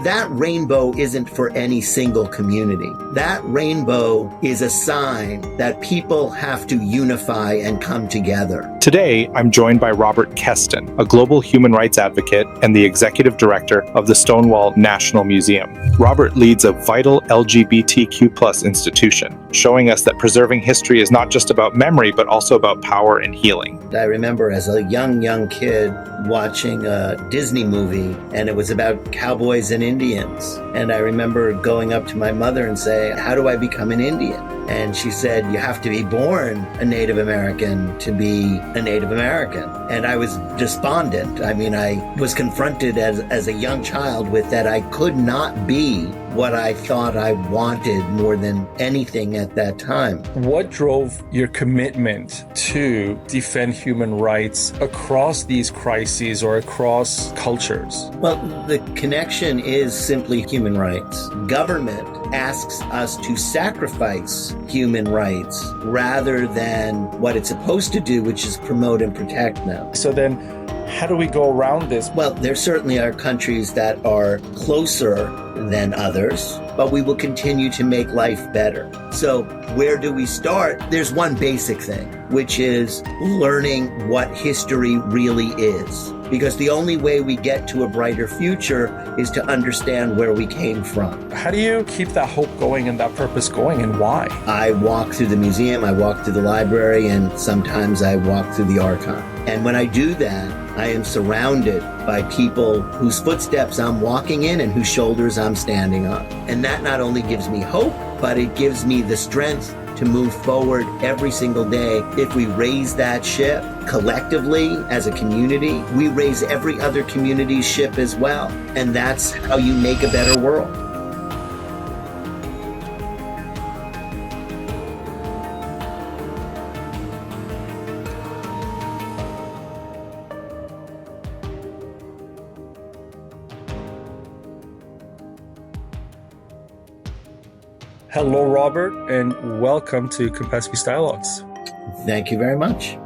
that rainbow isn't for any single community. That rainbow is a sign that people have to unify and come together. Today, I'm joined by Robert Kesten, a global human rights advocate and the executive director of the Stonewall National Museum. Robert leads a vital LGBTQ+ institution, showing us that preserving history is not just about memory, but also about power and healing. I remember as a young kid watching a Disney movie, and it was about cowboys and Indians. And I remember going up to my mother and saying, "How do I become an Indian?" And she said, "You have to be born a Native American to be a Native American." And I was despondent. I mean, I was confronted as a young child with that I could not be what I thought I wanted more than anything at that time. What drove your commitment to defend human rights across these crises or across cultures? Well, the connection is simply human rights. Government asks us to sacrifice human rights rather than what it's supposed to do, which is promote and protect them. So then, how do we go around this? Well, there certainly are countries that are closer than others, but we will continue to make life better. So where do we start? There's one basic thing, which is learning what history really is. Because the only way we get to a brighter future is to understand where we came from. How do you keep that hope going and that purpose going, and why? I walk through the museum, I walk through the library, and sometimes I walk through the archive. And when I do that, I am surrounded by people whose footsteps I'm walking in and whose shoulders I'm standing on. And that not only gives me hope, but it gives me the strength to move forward every single day. If we raise that ship collectively as a community, we raise every other community's ship as well. And that's how you make a better world. Hello, Robert, and welcome to Compassiviste Dialogues. Thank you very much.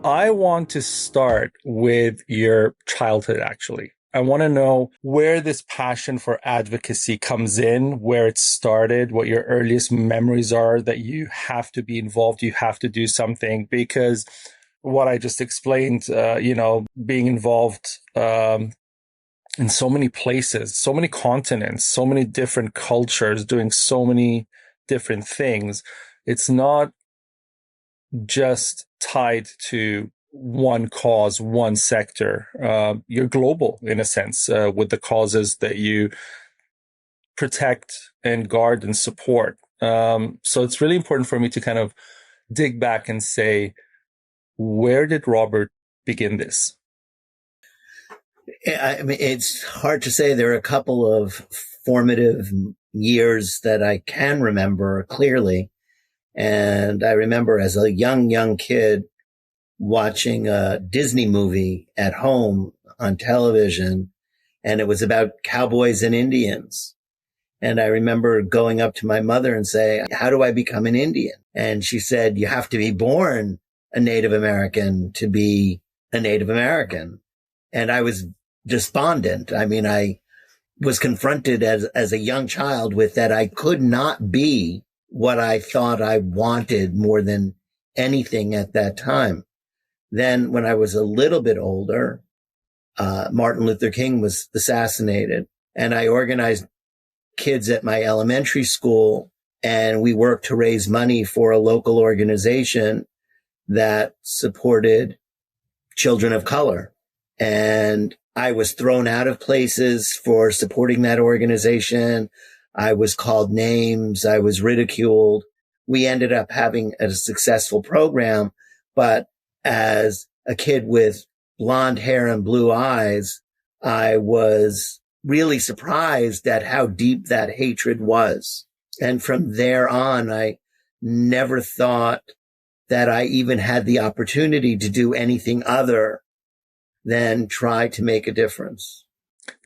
I want to start with your childhood, actually. I want to know where this passion for advocacy comes in, where it started, what your earliest memories are that you have to be involved, you have to do something, because what I just explained, being involved in so many places, so many continents, so many different cultures, doing so many different things. It's not just tied to one cause, one sector. You're global in a sense with the causes that you protect and guard and support. So it's really important for me to kind of dig back and say, where did Robert begin this? I mean, it's hard to say. There are a couple of formative years that I can remember clearly. And I remember as a young kid watching a Disney movie at home on television, and it was about cowboys and Indians. And I remember going up to my mother and saying, "How do I become an Indian?" And she said, "You have to be born a Native American to be a Native American." And I was despondent. I mean, I was confronted as a young child with that I could not be what I thought I wanted more than anything at that time. Then when I was a little bit older, Martin Luther King was assassinated, and I organized kids at my elementary school, and we worked to raise money for a local organization that supported children of color. And I was thrown out of places for supporting that organization. I was called names. I was ridiculed. We ended up having a successful program, but as a kid with blonde hair and blue eyes, I was really surprised at how deep that hatred was. And from there on, I never thought that I even had the opportunity to do anything other than try to make a difference.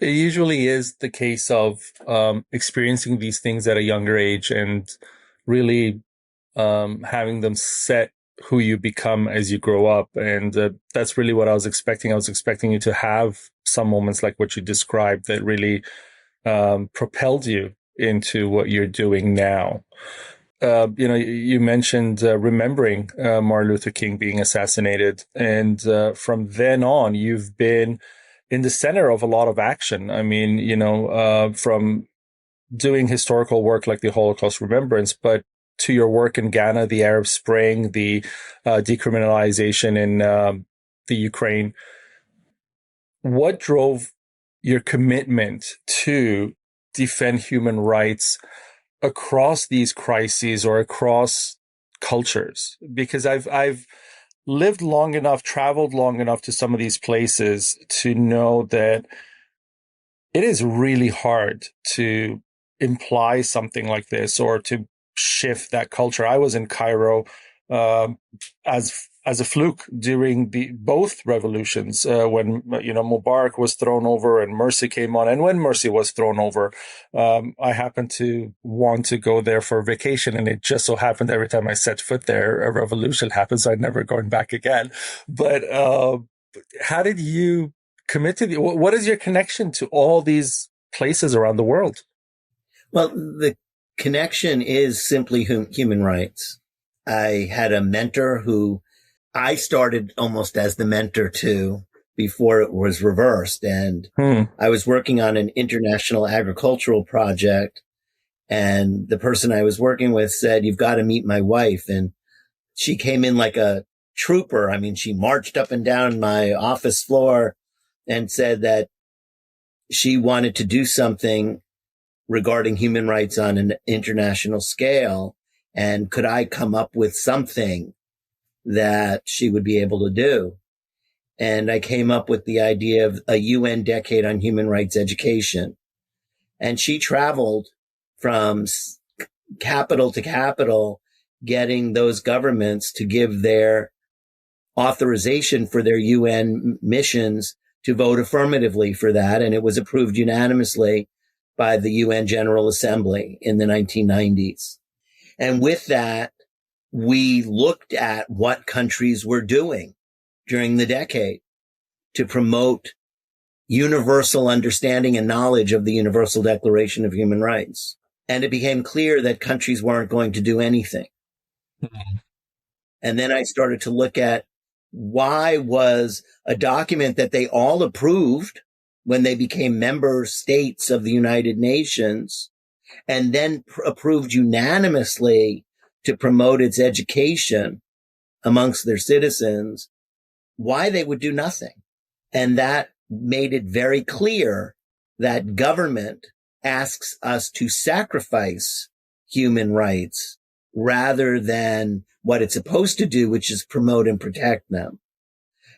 It usually is the case of experiencing these things at a younger age and really having them set who you become as you grow up. And that's really what I was expecting. I was expecting you to have some moments like what you described that really propelled you into what you're doing now? You mentioned remembering Martin Luther King being assassinated, and from then on, you've been in the center of a lot of action. I mean, from doing historical work like the Holocaust Remembrance, but to your work in Ghana, the Arab Spring, the decriminalization in the Ukraine. What drove your commitment to defend human rights across these crises or across cultures? Because I've lived long enough, traveled long enough to some of these places to know that it is really hard to imply something like this or to shift that culture. I was in Cairo as a fluke during both revolutions when Mubarak was thrown over and Morsi came on, and when Morsi was thrown over, I happened to want to go there for vacation, and it just so happened every time I set foot there, a revolution happened, so I'd never going back again. But how did you commit to what is your connection to all these places around the world? Well, the connection is simply human rights. I had a mentor who I started almost as the mentor to before it was reversed. And I was working on an international agricultural project. And the person I was working with said, "You've got to meet my wife." And she came in like a trooper. I mean, she marched up and down my office floor and said that she wanted to do something regarding human rights on an international scale. And could I come up with something that she would be able to do? And I came up with the idea of a UN decade on human rights education. And she traveled from capital to capital, getting those governments to give their authorization for their UN missions to vote affirmatively for that. And it was approved unanimously by the UN General Assembly in the 1990s. And with that, we looked at what countries were doing during the decade to promote universal understanding and knowledge of the Universal Declaration of Human Rights. And it became clear that countries weren't going to do anything. Mm-hmm. And then I started to look at why was a document that they all approved when they became member states of the United Nations and then approved unanimously to promote its education amongst their citizens, why they would do nothing. And that made it very clear that government asks us to sacrifice human rights rather than what it's supposed to do, which is promote and protect them.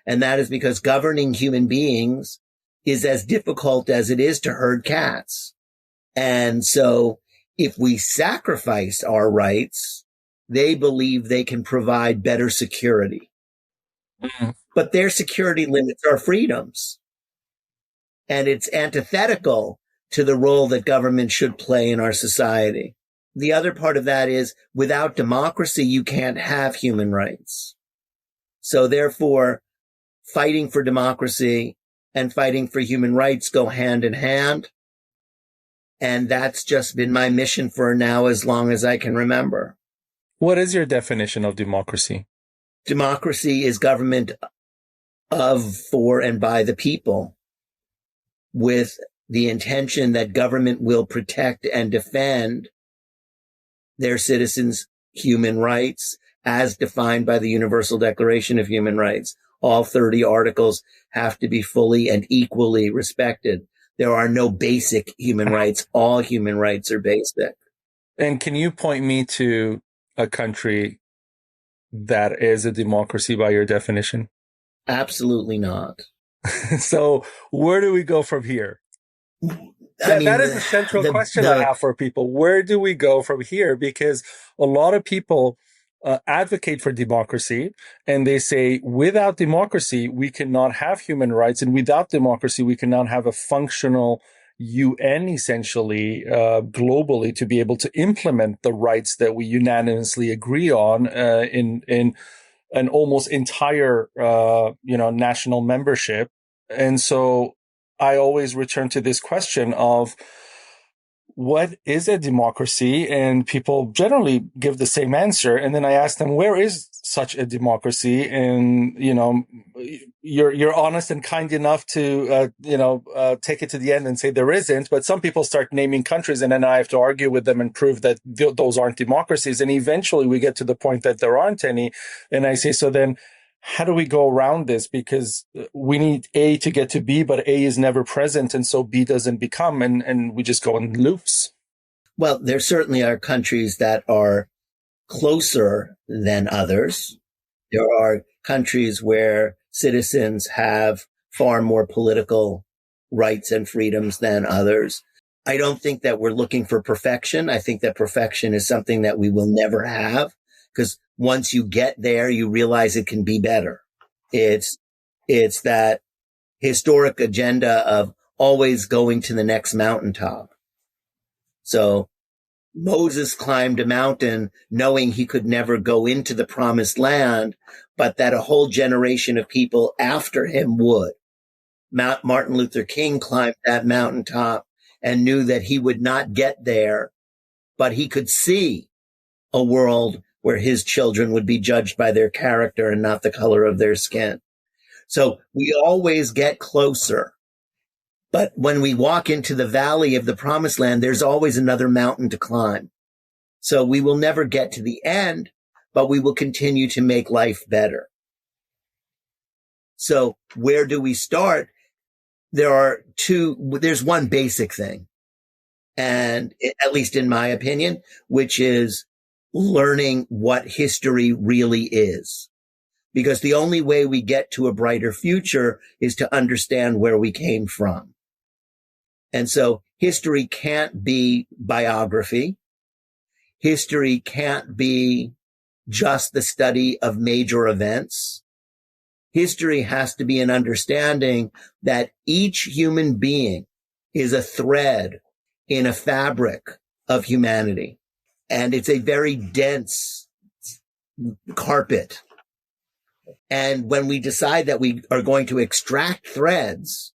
And that is because governing human beings is as difficult as it is to herd cats. And so if we sacrifice our rights, they believe they can provide better security. Mm-hmm. But their security limits our freedoms. And it's antithetical to the role that government should play in our society. The other part of that is without democracy, you can't have human rights. So therefore, fighting for democracy and fighting for human rights go hand in hand. And that's just been my mission for now as long as I can remember. What is your definition of democracy? Democracy is government of, for, and by the people, with the intention that government will protect and defend their citizens' human rights as defined by the Universal Declaration of Human Rights. All 30 articles have to be fully and equally respected. There are no basic human rights. All human rights are basic. And can you point me to a country that is a democracy by your definition? Absolutely not. So where do we go from here? That is the central question I have for people. Where do we go from here? Because a lot of people advocate for democracy, and they say without democracy, we cannot have human rights. And without democracy, we cannot have a functional UN, essentially, globally, to be able to implement the rights that we unanimously agree on in an almost entire, national membership. And so I always return to this question of what is a democracy? And people generally give the same answer. And then I ask them, where is such a democracy? And, you're honest and kind enough to, take it to the end and say there isn't. But some people start naming countries, and then I have to argue with them and prove that those aren't democracies. And eventually we get to the point that there aren't any. And I say, so then how do we go around this? Because we need A to get to B, but A is never present. And so B doesn't become, and we just go in loops. Well, there certainly are countries that are closer than others. There are countries where citizens have far more political rights and freedoms than others. I don't think that we're looking for perfection. I think that perfection is something that we will never have, because once you get there, you realize it can be better. It's that historic agenda of always going to the next mountaintop. So Moses climbed a mountain knowing he could never go into the promised land, but that a whole generation of people after him would. Martin Luther King climbed that mountaintop and knew that he would not get there, but he could see a world where his children would be judged by their character and not the color of their skin. So we always get closer. But when we walk into the valley of the promised land, there's always another mountain to climb. So we will never get to the end, but we will continue to make life better. So where do we start? There's one basic thing, and at least in my opinion, which is learning what history really is. Because the only way we get to a brighter future is to understand where we came from. And so history can't be biography. History can't be just the study of major events. History has to be an understanding that each human being is a thread in a fabric of humanity. And it's a very dense carpet. And when we decide that we are going to extract threads,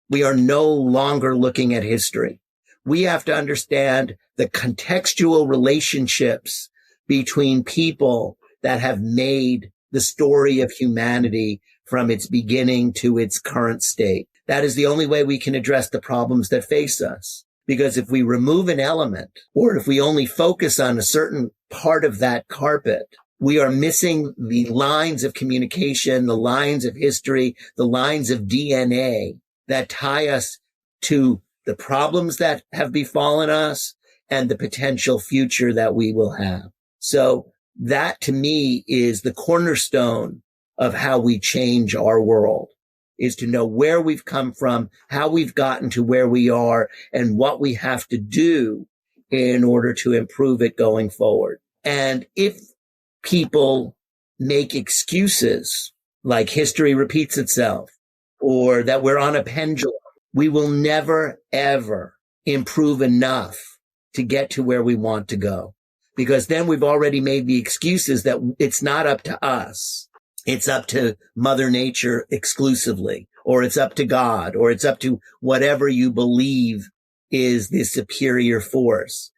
we are no longer looking at history. We have to understand the contextual relationships between people that have made the story of humanity from its beginning to its current state. That is the only way we can address the problems that face us. Because if we remove an element, or if we only focus on a certain part of that carpet, we are missing the lines of communication, the lines of history, the lines of DNA that tie us to the problems that have befallen us and the potential future that we will have. So that to me is the cornerstone of how we change our world, is to know where we've come from, how we've gotten to where we are, and what we have to do in order to improve it going forward. And if people make excuses like history repeats itself, or that we're on a pendulum, we will never, ever improve enough to get to where we want to go. Because then we've already made the excuses that it's not up to us. It's up to Mother Nature exclusively, or it's up to God, or it's up to whatever you believe is the superior force.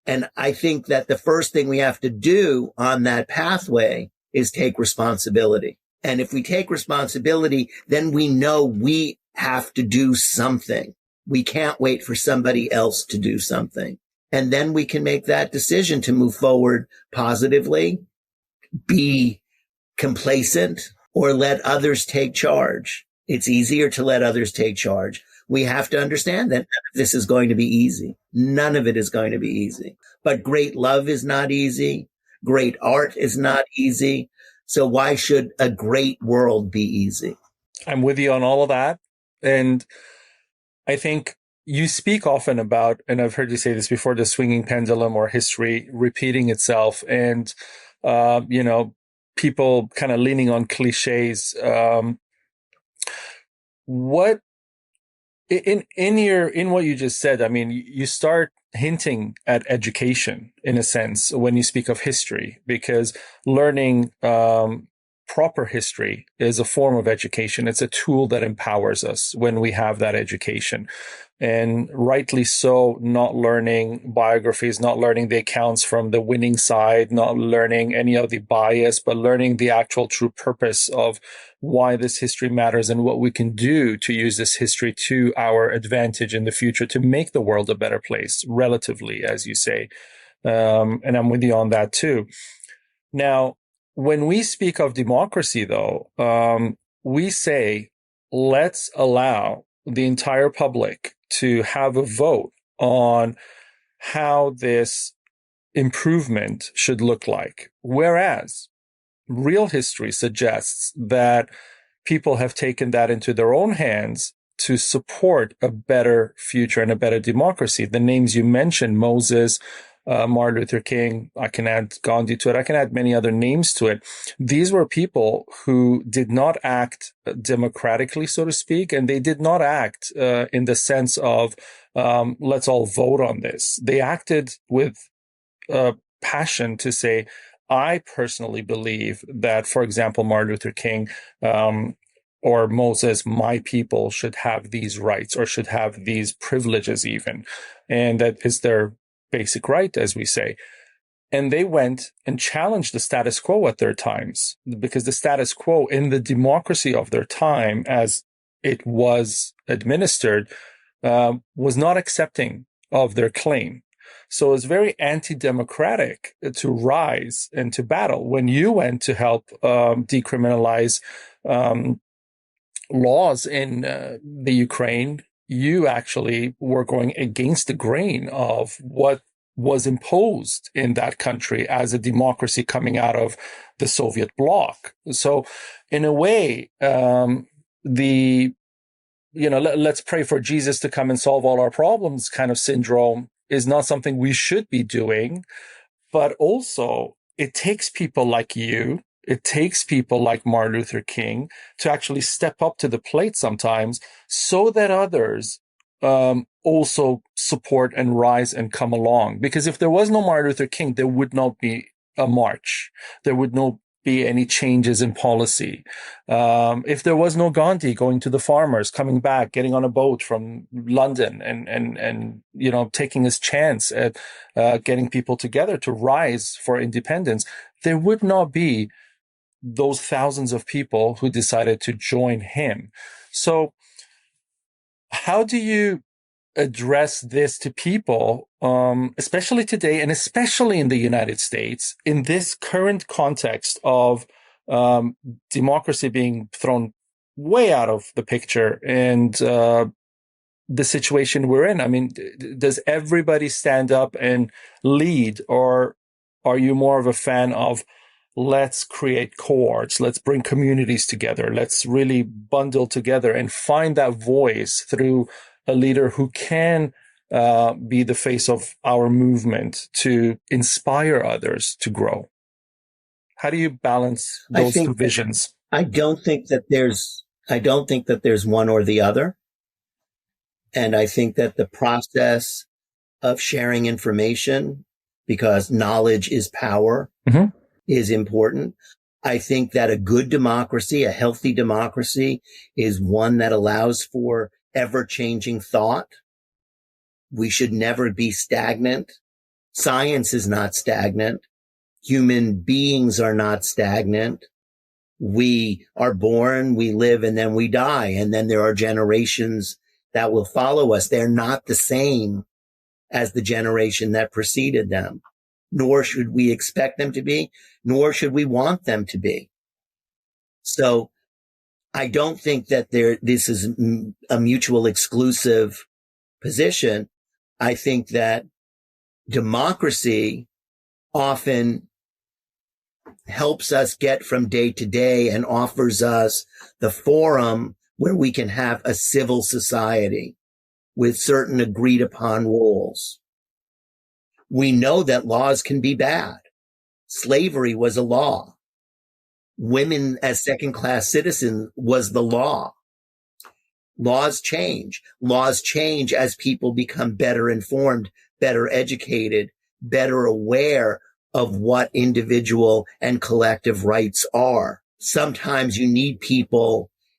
And I think that the first thing we have to do on that pathway is take responsibility. And if we take responsibility, then we know we have to do something. We can't wait for somebody else to do something. And then we can make that decision to move forward positively, be complacent, or let others take charge. It's easier to let others take charge. We have to understand that this is going to be easy. None of it is going to be easy. But great love is not easy. Great art is not easy. So why should a great world be easy? I'm with you on all of that. And I think you speak often about, and I've heard you say this before, the swinging pendulum or history repeating itself. And, people kind of leaning on cliches. What in what you just said, I mean, you start hinting at education in a sense when you speak of history, because learning proper history is a form of education. It's a tool that empowers us when we have that education. and rightly so, not learning biographies, not learning the accounts from the winning side, not learning any of the bias, but learning the actual true purpose of why this history matters and what we can do to use this history to our advantage in the future to make the world a better place, relatively, as you say. And I'm with you on that too. Now, when we speak of democracy, though, we say, let's allow the entire public to have a vote on how this improvement should look like. Whereas real history suggests that people have taken that into their own hands to support a better future and a better democracy. The names you mentioned, Moses, Martin Luther King, I can add Gandhi to it. I can add many other names to it. These were people who did not act democratically, so to speak, and they did not act in the sense of, let's all vote on this. They acted with passion to say, I personally believe that, for example, Martin Luther King or Moses, my people should have these rights or should have these privileges even. And that is their basic right, as we say. And they went and challenged the status quo at their times, because the status quo in the democracy of their time, as it was administered, was not accepting of their claim. So it's very anti-democratic to rise and to battle. When you went to help decriminalize laws in the Ukraine, you actually were going against the grain of what was imposed in that country as a democracy coming out of the Soviet bloc. So in a way, let's pray for Jesus to come and solve all our problems kind of syndrome is not something we should be doing. But also, it takes people like you, it takes people like Martin Luther King to actually step up to the plate sometimes so that others also support and rise and come along. Because if there was no Martin Luther King, there would not be a march. There would not be any changes in policy. If there was no Gandhi going to the farmers, coming back, getting on a boat from London and taking his chance at getting people together to rise for independence, there would not be those thousands of people who decided to join him. So how do you address this to people, especially today and especially in the United States, in this current context of democracy being thrown way out of the picture and the situation we're in? I mean, does everybody stand up and lead, or are you more of a fan of let's create cohorts, let's bring communities together, let's really bundle together and find that voice through a leader who can be the face of our movement to inspire others to grow? How do you balance those two visions? I don't think that there's one or the other. And I think that the process of sharing information, because knowledge is power, is important. I think that a good democracy, a healthy democracy, is one that allows for ever-changing thought. We should never be stagnant. Science is not stagnant. Human beings are not stagnant. We are born, we live, and then we die. And then there are generations that will follow us. They're not the same as the generation that preceded them, nor should we expect them to be, nor should we want them to be. So I don't think that this is a mutual exclusive position. I think that democracy often helps us get from day to day and offers us the forum where we can have a civil society with certain agreed upon rules. We know that laws can be bad. Slavery was a law. Women as second-class citizens was the law. Laws change. Laws change as people become better informed, better educated, better aware of what individual and collective rights are. Sometimes you need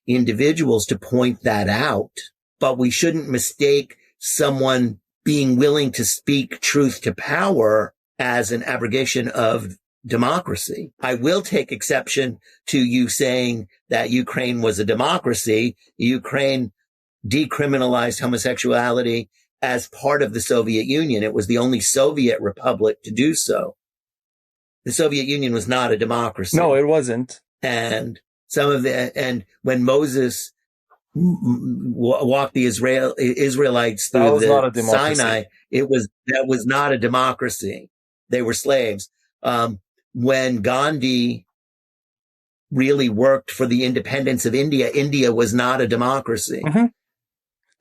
individuals to point that out, but we shouldn't mistake someone being willing to speak truth to power as an abrogation of democracy. I will take exception to you saying that Ukraine was a democracy. Ukraine decriminalized homosexuality as part of the Soviet Union. It was the only Soviet republic to do so. The Soviet Union was not a democracy. No, it wasn't. And and when Moses walked the Israelites through the Sinai, that was not a democracy. They were slaves. When Gandhi really worked for the independence of India, India was not a democracy. Mm-hmm.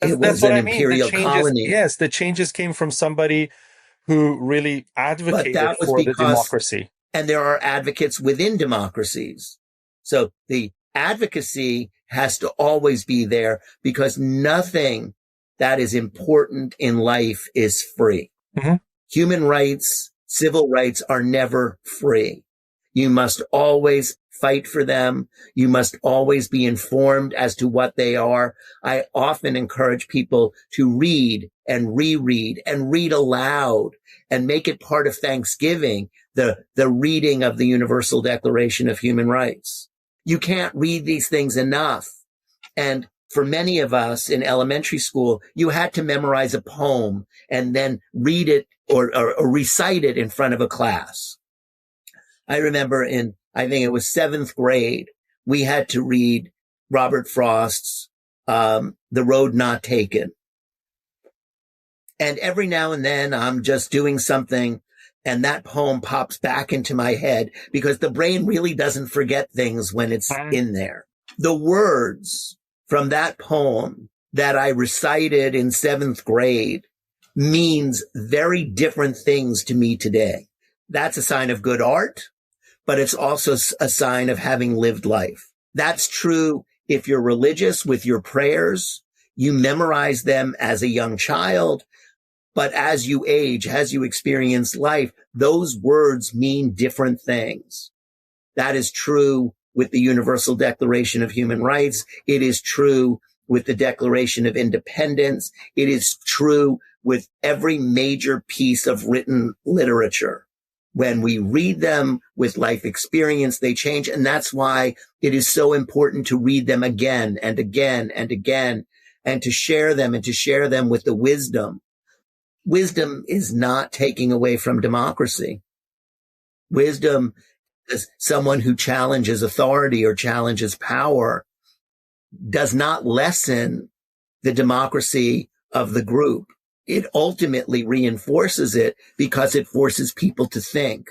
It was an imperial colony. Yes, the changes came from somebody who really advocated for the democracy. And there are advocates within democracies. So the advocacy has to always be there because nothing that is important in life is free. Mm-hmm. Human rights, civil rights are never free. You must always fight for them. You must always be informed as to what they are. I often encourage people to read and reread and read aloud and make it part of Thanksgiving, the reading of the Universal Declaration of Human Rights. You can't read these things enough. And for many of us in elementary school, you had to memorize a poem and then read it or recite it in front of a class. I remember I think it was 7th grade, we had to read Robert Frost's The Road Not Taken. And every now and then I'm just doing something and that poem pops back into my head because the brain really doesn't forget things when it's in there. The words from that poem that I recited in 7th grade means very different things to me today. That's a sign of good art, but it's also a sign of having lived life. That's true if you're religious with your prayers. You memorize them as a young child, but as you age, as you experience life, those words mean different things. That is true with the Universal Declaration of Human Rights. It is true with the Declaration of Independence. It is true with every major piece of written literature. When we read them with life experience, they change. And that's why it is so important to read them again and again and again, and to share them with the wisdom. Wisdom is not taking away from democracy. Wisdom is someone who challenges authority or challenges power, does not lessen the democracy of the group. It ultimately reinforces it because it forces people to think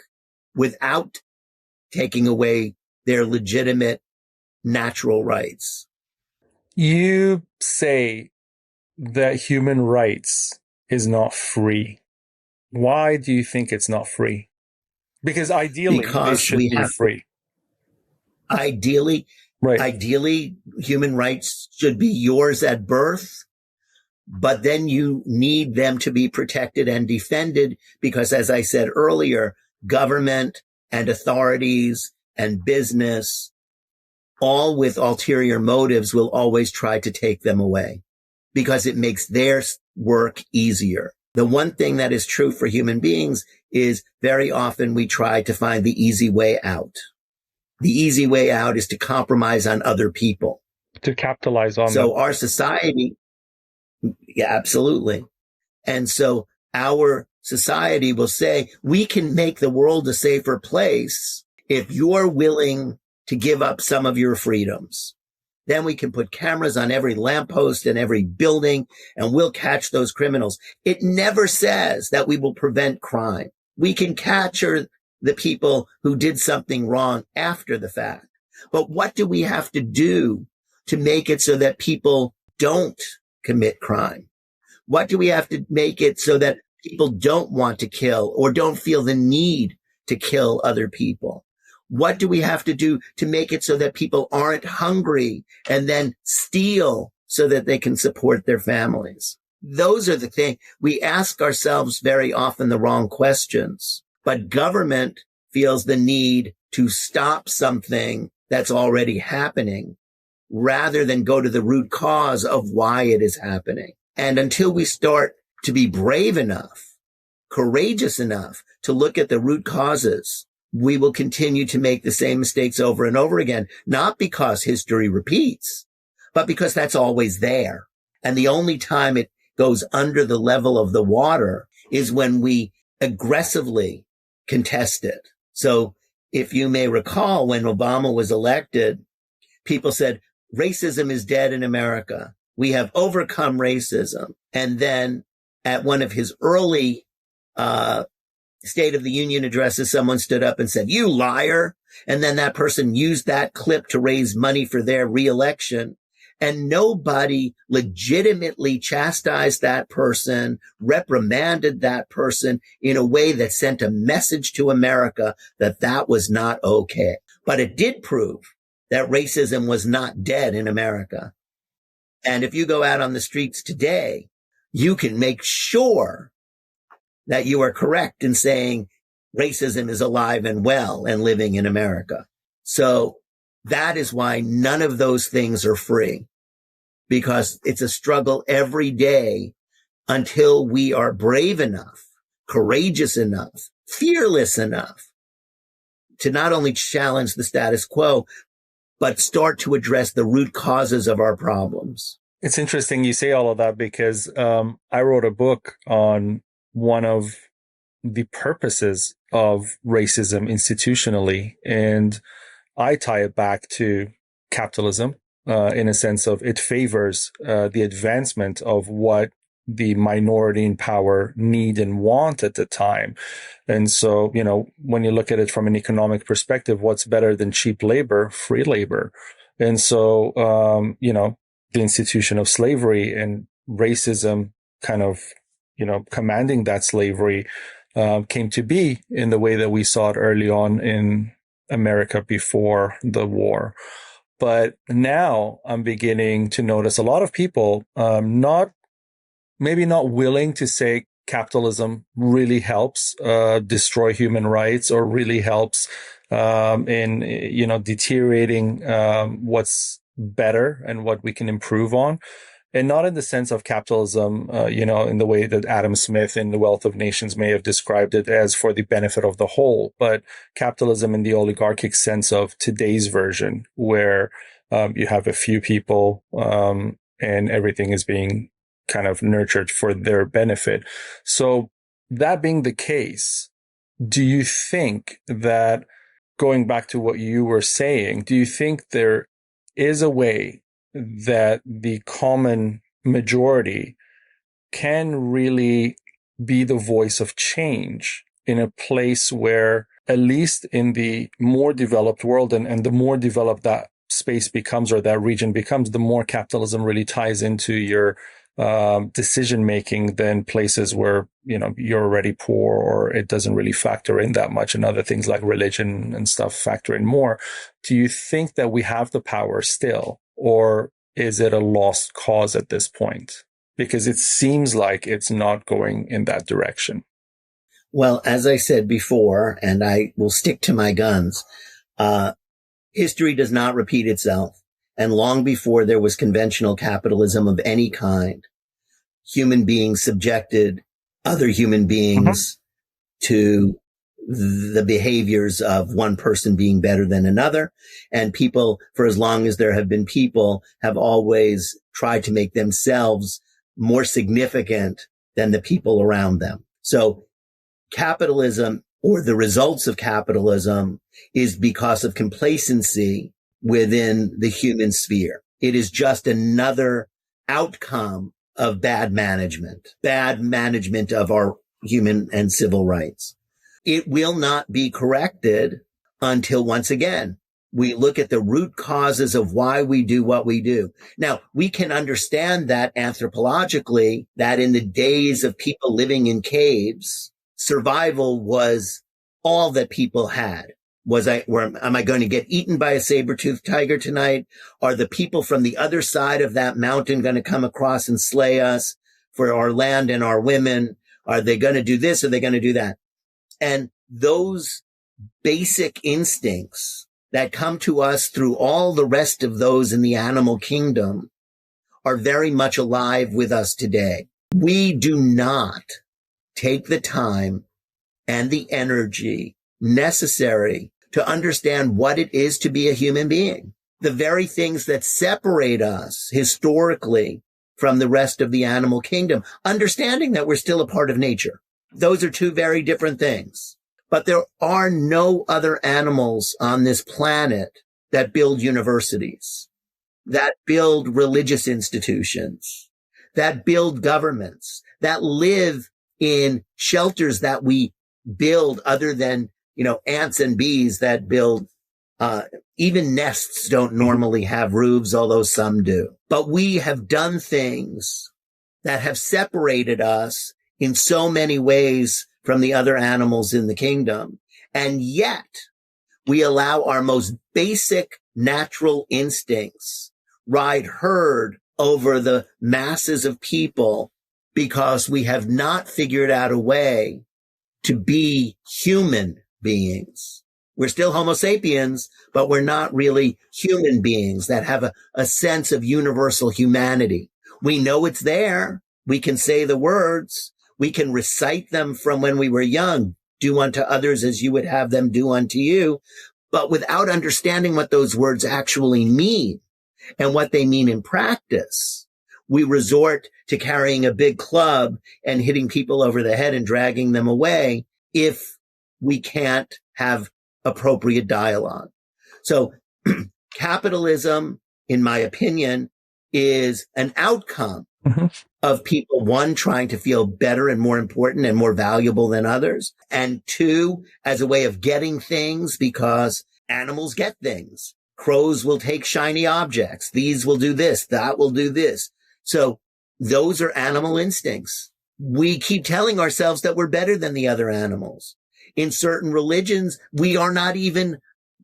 without taking away their legitimate natural rights. You say that human rights is not free. Why do you think it's not free? Because ideally, it should be free. Ideally, human rights should be yours at birth. But then you need them to be protected and defended because, as I said earlier, government and authorities and business, all with ulterior motives, will always try to take them away because it makes their work easier. The one thing that is true for human beings is very often we try to find the easy way out. The easy way out is to compromise on other people. To capitalize on them. So our society... Yeah, absolutely. And so our society will say, we can make the world a safer place if you're willing to give up some of your freedoms. Then we can put cameras on every lamppost and every building, and we'll catch those criminals. It never says that we will prevent crime. We can capture the people who did something wrong after the fact. But what do we have to do to make it so that people don't commit crime? What do we have to make it so that people don't want to kill or don't feel the need to kill other people? What do we have to do to make it so that people aren't hungry and then steal so that they can support their families? Those are the things. We ask ourselves very often the wrong questions, but government feels the need to stop something that's already happening rather than go to the root cause of why it is happening. And until we start to be brave enough, courageous enough to look at the root causes, we will continue to make the same mistakes over and over again, not because history repeats, but because that's always there. And the only time it goes under the level of the water is when we aggressively contest it. So if you may recall, when Obama was elected, people said, racism is dead in America. We have overcome racism. And then at one of his early State of the Union addresses, someone stood up and said, you liar. And then that person used that clip to raise money for their reelection. And nobody legitimately chastised that person, reprimanded that person in a way that sent a message to America that that was not okay. But it did prove that racism was not dead in America. And if you go out on the streets today, you can make sure that you are correct in saying racism is alive and well and living in America. So that is why none of those things are free, because it's a struggle every day until we are brave enough, courageous enough, fearless enough to not only challenge the status quo, but start to address the root causes of our problems. It's interesting you say all of that because I wrote a book on one of the purposes of racism institutionally, and I tie it back to capitalism in a sense of it favors the advancement of what the minority in power need and want at the time. And so, you know, when you look at it from an economic perspective, what's better than cheap labor? Free labor. And so, you know, the institution of slavery and racism kind of, you know, commanding that slavery came to be in the way that we saw it early on in America before the war. But now I'm beginning to notice a lot of people maybe not willing to say capitalism really helps destroy human rights or really helps in, you know, deteriorating what's better and what we can improve on. And not in the sense of capitalism, you know, in the way that Adam Smith in The Wealth of Nations may have described it as for the benefit of the whole, but capitalism in the oligarchic sense of today's version, where you have a few people and everything is being kind of nurtured for their benefit. So that being the case, do you think that, going back to what you were saying, do you think there is a way that the common majority can really be the voice of change in a place where, at least in the more developed world, and the more developed that space becomes or that region becomes, the more capitalism really ties into your decision making than places where, you know, you're already poor or it doesn't really factor in that much, and other things like religion and stuff factor in more. Do you think that we have the power still, or is it a lost cause at this point? Because it seems like it's not going in that direction. Well, as I said before, and I will stick to my guns, history does not repeat itself. And long before there was conventional capitalism of any kind, human beings subjected other human beings to the behaviors of one person being better than another. And people, for as long as there have been people, have always tried to make themselves more significant than the people around them. So capitalism, or the results of capitalism, is because of complacency within the human sphere. It is just another outcome of bad management of our human and civil rights. It will not be corrected until, once again, we look at the root causes of why we do what we do. Now, we can understand that anthropologically, that in the days of people living in caves, survival was all that people had. Am I going to get eaten by a saber-toothed tiger tonight? Are the people from the other side of that mountain going to come across and slay us for our land and our women? Are they going to do this? Are they going to do that? And those basic instincts that come to us through all the rest of those in the animal kingdom are very much alive with us today. We do not take the time and the energy necessary to understand what it is to be a human being. The very things that separate us historically from the rest of the animal kingdom, understanding that we're still a part of nature. Those are two very different things. But there are no other animals on this planet that build universities, that build religious institutions, that build governments, that live in shelters that we build other than, ants and bees that build, even nests don't normally have roofs, although some do. But we have done things that have separated us in so many ways from the other animals in the kingdom. And yet we allow our most basic natural instincts ride herd over the masses of people because we have not figured out a way to be human beings. We're still Homo sapiens, but we're not really human beings that have a sense of universal humanity. We know it's there. We can say the words. We can recite them from when we were young. Do unto others as you would have them do unto you. But without understanding what those words actually mean and what they mean in practice, we resort to carrying a big club and hitting people over the head and dragging them away if we can't have appropriate dialogue. So capitalism, in my opinion, is an outcome of people, one, trying to feel better and more important and more valuable than others, and two, as a way of getting things because animals get things. Crows will take shiny objects. These will do this. That will do this. So those are animal instincts. We keep telling ourselves that we're better than the other animals. In certain religions, we are not even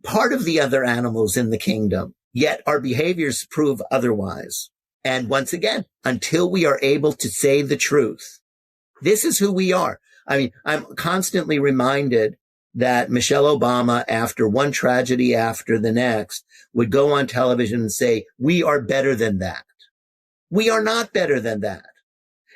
part of the other animals in the kingdom, yet our behaviors prove otherwise. And once again, until we are able to say the truth, this is who we are. I mean, I'm constantly reminded that Michelle Obama, after one tragedy after the next, would go on television and say, we are better than that. We are not better than that.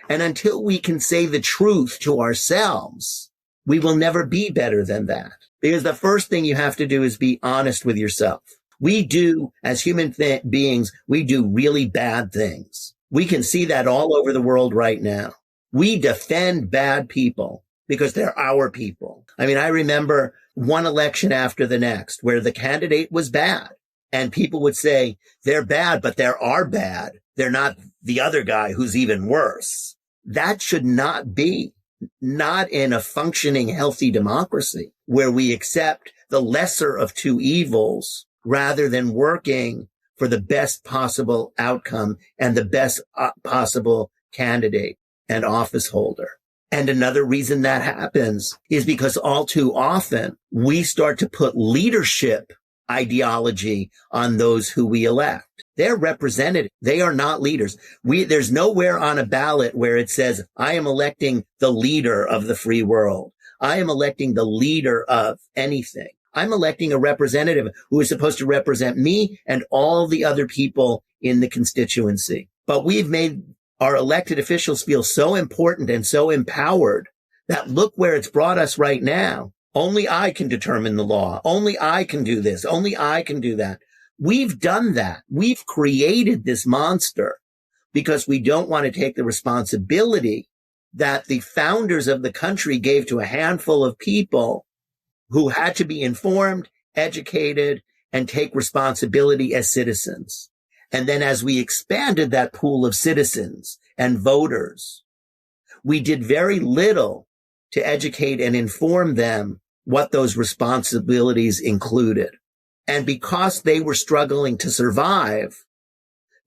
And until we can say the truth to ourselves, we will never be better than that. Because the first thing you have to do is be honest with yourself. We do, as human beings, we do really bad things. We can see that all over the world right now. We defend bad people because they're our people. I mean, I remember one election after the next where the candidate was bad and people would say, they're bad, but they are bad. They're not the other guy who's even worse. That should not be. Not in a functioning, healthy democracy where we accept the lesser of two evils rather than working for the best possible outcome and the best possible candidate and office holder. And another reason that happens is because all too often we start to put leadership ideology on those who we elect. They're represented. They are not leaders. There's nowhere on a ballot where it says, I am electing the leader of the free world. I am electing the leader of anything. I'm electing a representative who is supposed to represent me and all the other people in the constituency. But we've made our elected officials feel so important and so empowered that look where it's brought us right now. Only I can determine the law. Only I can do this. Only I can do that. We've done that. We've created this monster because we don't want to take the responsibility that the founders of the country gave to a handful of people who had to be informed, educated, and take responsibility as citizens. And then as we expanded that pool of citizens and voters, we did very little to educate and inform them what those responsibilities included. And because they were struggling to survive,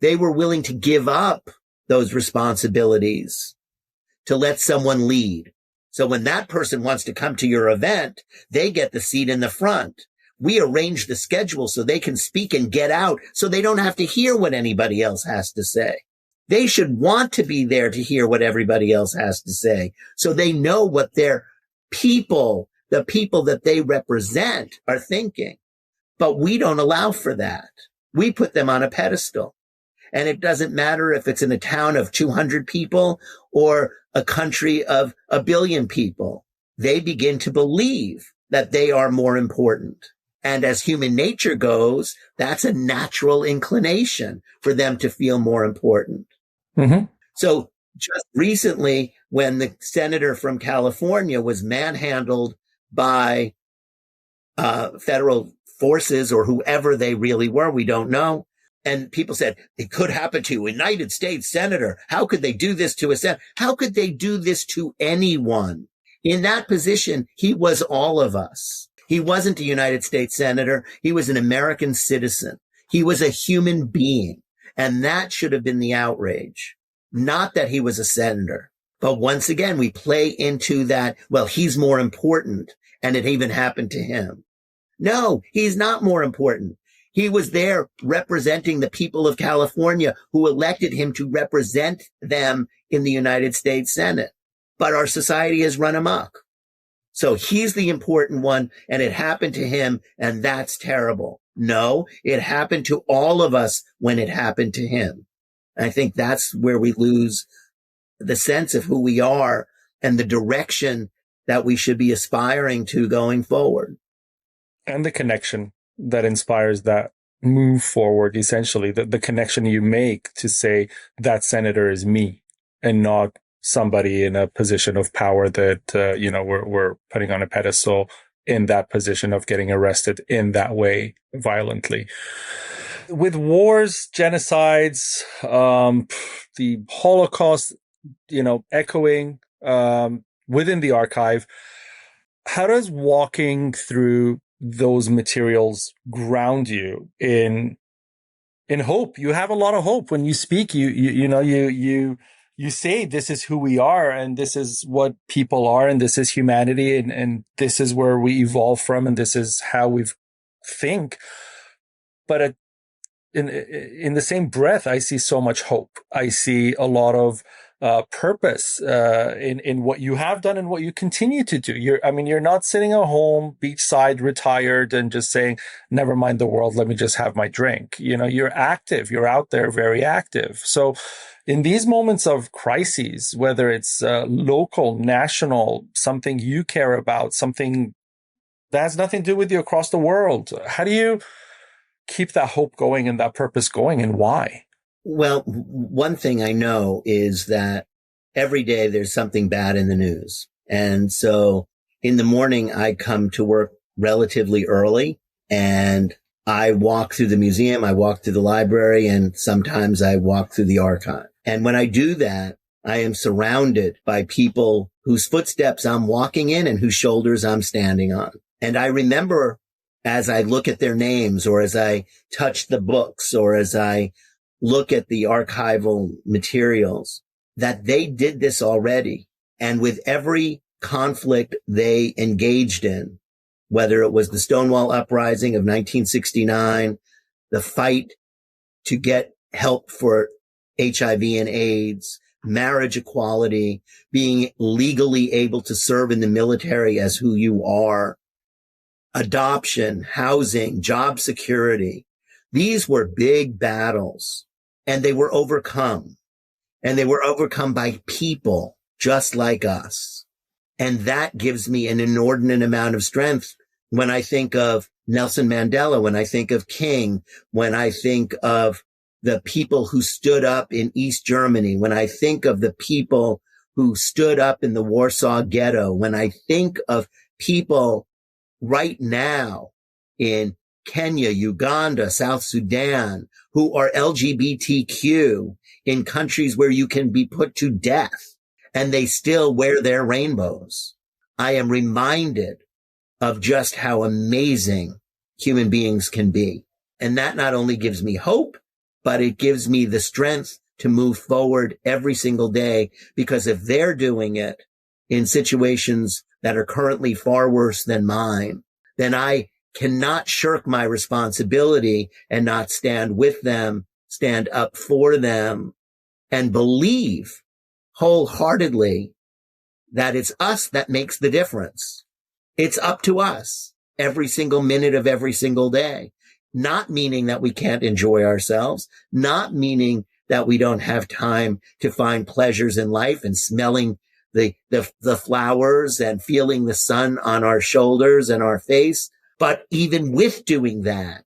they were willing to give up those responsibilities to let someone lead. So when that person wants to come to your event, they get the seat in the front. We arrange the schedule so they can speak and get out so they don't have to hear what anybody else has to say. They should want to be there to hear what everybody else has to say so they know what their people, the people that they represent, are thinking. But we don't allow for that. We put them on a pedestal. And it doesn't matter if it's in a town of 200 people or a country of 1 billion people. They begin to believe that they are more important. And as human nature goes, that's a natural inclination for them to feel more important. Mm-hmm. So just recently, when the senator from California was manhandled by federal forces or whoever they really were, we don't know. And people said, it could happen to a United States senator. How could they do this to a senator? How could they do this to anyone? In that position, he was all of us. He wasn't a United States senator. He was an American citizen. He was a human being. And that should have been the outrage. Not that he was a senator. But once again, we play into that, well, he's more important, and it even happened to him. No, he's not more important. He was there representing the people of California who elected him to represent them in the United States Senate. But our society has run amok. So he's the important one, and it happened to him, and that's terrible. No, it happened to all of us when it happened to him. I think that's where we lose the sense of who we are and the direction that we should be aspiring to going forward. And the connection that inspires that move forward, essentially, the connection you make to say that senator is me and not somebody in a position of power that, we're putting on a pedestal in that position of getting arrested in that way violently. With wars, genocides, the Holocaust, echoing within the archive, how does walking through those materials ground you in hope? You have a lot of hope when you speak. You say this is who we are, and this is what people are, and this is humanity, and this is where we evolve from, and this is how we think. But in the same breath, I see so much hope. I see a lot of purpose in what you have done and what you continue to do. You're not sitting at home, beachside, retired, and just saying, never mind the world, let me just have my drink. You're active. You're out there, very active. So in these moments of crises, whether it's local, national, something you care about, something that has nothing to do with you across the world, how do you keep that hope going and that purpose going, and why? Well, one thing I know is that every day there's something bad in the news. And so in the morning, I come to work relatively early, and I walk through the museum, I walk through the library, and sometimes I walk through the archive. And when I do that, I am surrounded by people whose footsteps I'm walking in and whose shoulders I'm standing on. And I remember as I look at their names, or as I touch the books, or as I look at the archival materials, that they did this already. And with every conflict they engaged in, whether it was the Stonewall Uprising of 1969, the fight to get help for HIV and AIDS, marriage equality, being legally able to serve in the military as who you are, adoption, housing, job security. These were big battles, and they were overcome. And they were overcome by people just like us. And that gives me an inordinate amount of strength when I think of Nelson Mandela, when I think of King, when I think of the people who stood up in East Germany, when I think of the people who stood up in the Warsaw Ghetto, when I think of people right now in Kenya, Uganda, South Sudan, who are LGBTQ in countries where you can be put to death and they still wear their rainbows. I am reminded of just how amazing human beings can be. And that not only gives me hope, but it gives me the strength to move forward every single day, because if they're doing it in situations that are currently far worse than mine, then I cannot shirk my responsibility and not stand with them, stand up for them, and believe wholeheartedly that it's us that makes the difference. It's up to us every single minute of every single day. not meaning that we can't enjoy ourselves, not meaning that we don't have time to find pleasures in life and smelling the flowers and feeling the sun on our shoulders and our face. But even with doing that,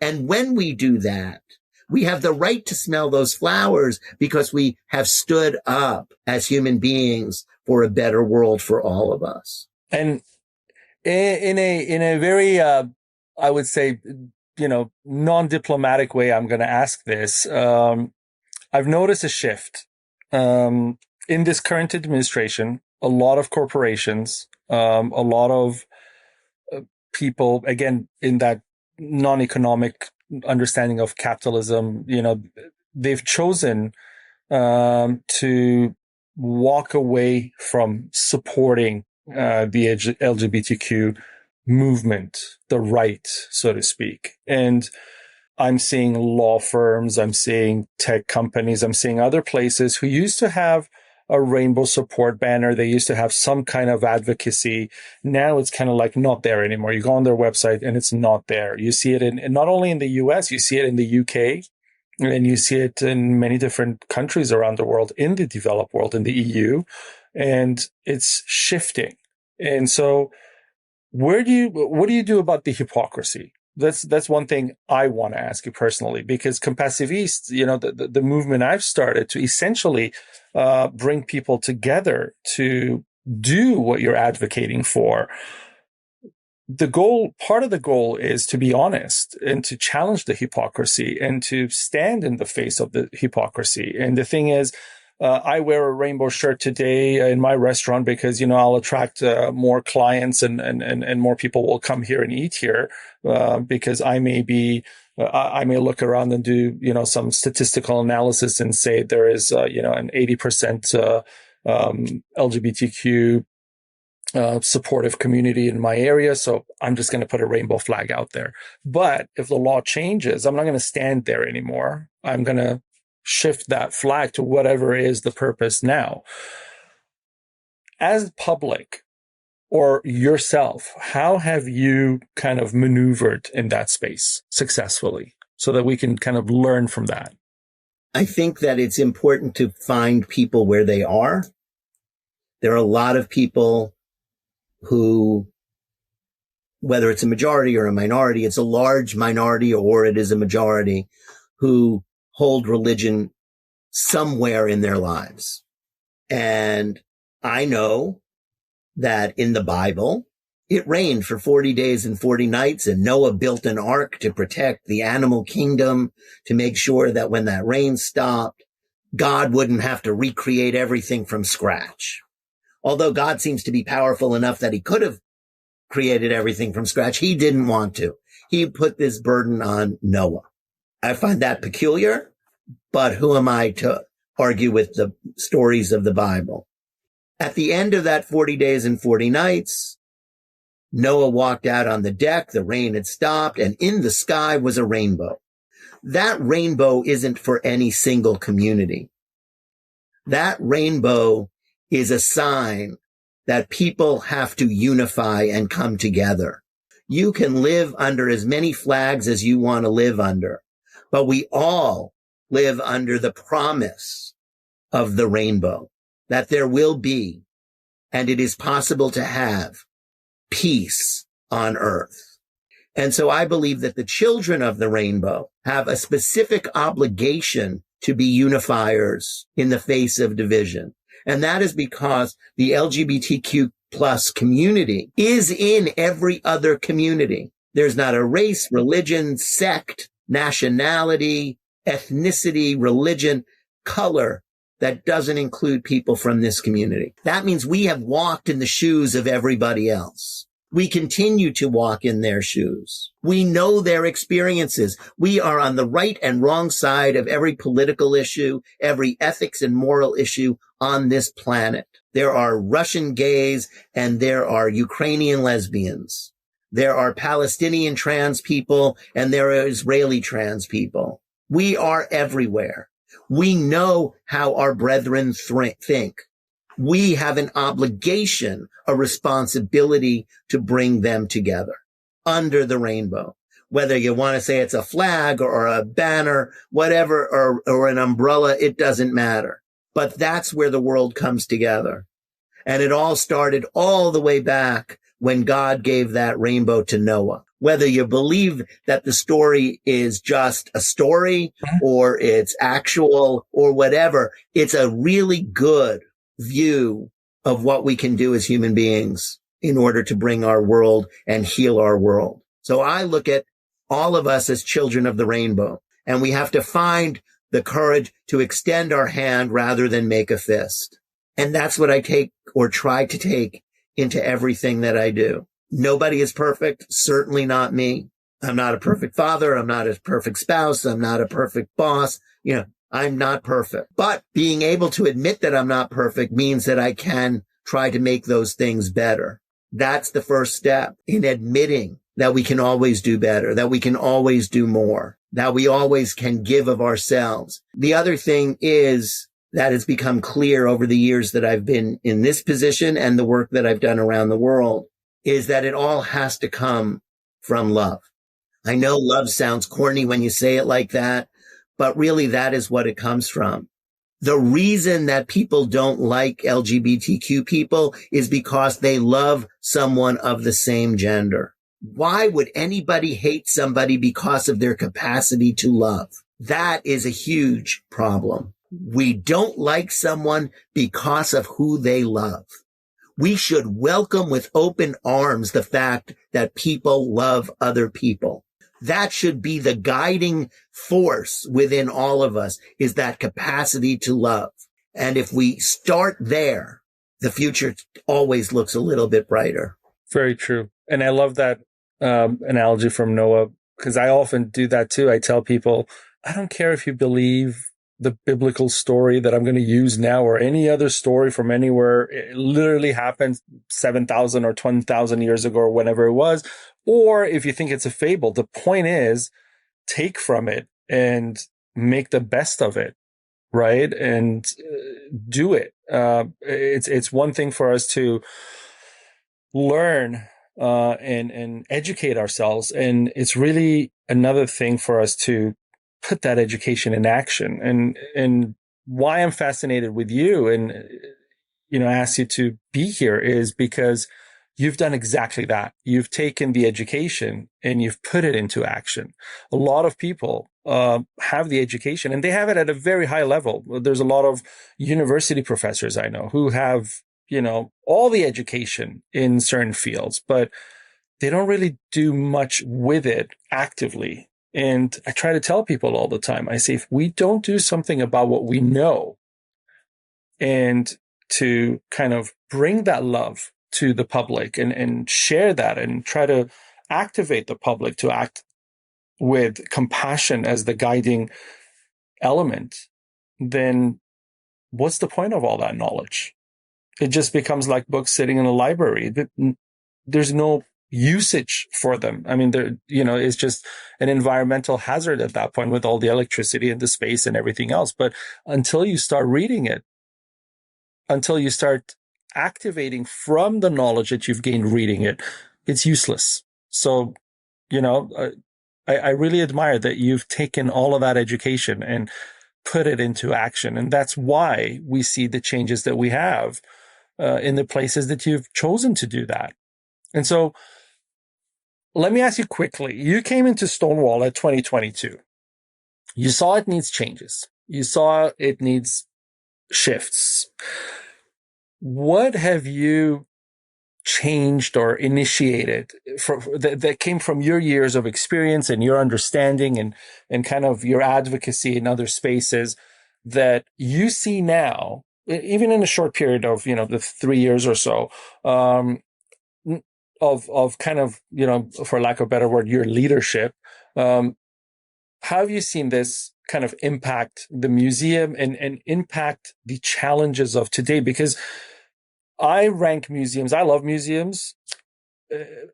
and when we do that, we have the right to smell those flowers because we have stood up as human beings for a better world for all of us. And in a very, I would say, non-diplomatic way, I'm going to ask this. I've noticed a shift in this current administration. A lot of corporations, a lot of people, again, in that non-economic understanding of capitalism, they've chosen to walk away from supporting the LGBTQ movement, the right, so to speak. And I'm seeing law firms, I'm seeing tech companies, I'm seeing other places who used to have a rainbow support banner. They used to have some kind of advocacy. Now it's kind of like not there anymore. You go on their website and it's not there. You see it in not only in the US, you see it in the UK, and you see it in many different countries around the world, in the developed world, in the EU, and it's shifting. And so what do you do about the hypocrisy? That's one thing I want to ask you personally, because Compassiviste, the movement I've started to essentially bring people together to do what you're advocating for. Part of the goal is to be honest and to challenge the hypocrisy and to stand in the face of the hypocrisy. And the thing is, I wear a rainbow shirt today in my restaurant because, I'll attract more clients and more people will come here and eat here because I may look around and do, some statistical analysis and say there is, an 80% LGBTQ supportive community in my area. So I'm just going to put a rainbow flag out there. But if the law changes, I'm not going to stand there anymore. I'm going to shift that flag to whatever is the purpose now. As public or yourself, how have you kind of maneuvered in that space successfully so that we can kind of learn from that? I think that it's important to find people where they are. There are a lot of people who, whether it's a majority or a minority, it's a large minority or it is a majority, who hold religion somewhere in their lives. And I know that in the Bible, it rained for 40 days and 40 nights, and Noah built an ark to protect the animal kingdom, to make sure that when that rain stopped, God wouldn't have to recreate everything from scratch. Although God seems to be powerful enough that he could have created everything from scratch, he didn't want to. He put this burden on Noah. I find that peculiar, but who am I to argue with the stories of the Bible? At the end of that 40 days and 40 nights, Noah walked out on the deck, the rain had stopped, and in the sky was a rainbow. That rainbow isn't for any single community. That rainbow is a sign that people have to unify and come together. You can live under as many flags as you want to live under, but we all live under the promise of the rainbow, that there will be, and it is possible to have, peace on earth. And so I believe that the children of the rainbow have a specific obligation to be unifiers in the face of division. And that is because the LGBTQ plus community is in every other community. There's not a race, religion, sect, nationality, ethnicity, religion, color that doesn't include people from this community. That means we have walked in the shoes of everybody else. We continue to walk in their shoes. We know their experiences. We are on the right and wrong side of every political issue, every ethics and moral issue on this planet. There are Russian gays and there are Ukrainian lesbians. There are Palestinian trans people and there are Israeli trans people. We are everywhere. We know how our brethren think. We have an obligation, a responsibility to bring them together under the rainbow. Whether you want to say it's a flag or a banner, whatever, or an umbrella, it doesn't matter. But that's where the world comes together. And it all started all the way back when God gave that rainbow to Noah. Whether you believe that the story is just a story or it's actual or whatever, it's a really good view of what we can do as human beings in order to bring our world and heal our world. So I look at all of us as children of the rainbow, and we have to find the courage to extend our hand rather than make a fist. And that's what I take or try to take into everything that I do. Nobody is perfect, certainly not me. I'm not a perfect father. I'm not a perfect spouse. I'm not a perfect boss. I'm not perfect. But being able to admit that I'm not perfect means that I can try to make those things better. That's the first step in admitting that we can always do better, that we can always do more, that we always can give of ourselves. The other thing is that has become clear over the years that I've been in this position and the work that I've done around the world is that it all has to come from love. I know love sounds corny when you say it like that, but really that is what it comes from. The reason that people don't like LGBTQ people is because they love someone of the same gender. Why would anybody hate somebody because of their capacity to love? That is a huge problem. We don't like someone because of who they love. We should welcome with open arms the fact that people love other people. That should be the guiding force within all of us, is that capacity to love. And if we start there, the future always looks a little bit brighter. Very true. And I love that analogy from Noah, because I often do that too. I tell people, I don't care if you believe the biblical story that I'm going to use now or any other story from anywhere. It literally happened 7,000 or 20,000 years ago or whenever it was. Or if you think it's a fable, the point is take from it and make the best of it, right? And do it. It's one thing for us to learn and educate ourselves. And it's really another thing for us to put that education in action. And why I'm fascinated with you and, ask you to be here is because you've done exactly that. You've taken the education and you've put it into action. A lot of people have the education and they have it at a very high level. There's a lot of university professors I know who have, all the education in certain fields, but they don't really do much with it actively. And I try to tell people all the time, I say, if we don't do something about what we know and to kind of bring that love to the public and share that and try to activate the public to act with compassion as the guiding element, then what's the point of all that knowledge? It just becomes like books sitting in a library. There's no usage for them. I mean, it's just an environmental hazard at that point with all the electricity and the space and everything else. But until you start reading it, until you start activating from the knowledge that you've gained reading it, it's useless. So, I really admire that you've taken all of that education and put it into action. And that's why we see the changes that we have in the places that you've chosen to do that. And so let me ask you quickly, you came into Stonewall at 2022. You saw it needs changes. You saw it needs shifts. What have you changed or initiated that came from your years of experience and your understanding and kind of your advocacy in other spaces that you see now, even in a short period of, the 3 years or so, of kind of, for lack of a better word, your leadership. How have you seen this kind of impact the museum and impact the challenges of today? Because I rank museums, I love museums,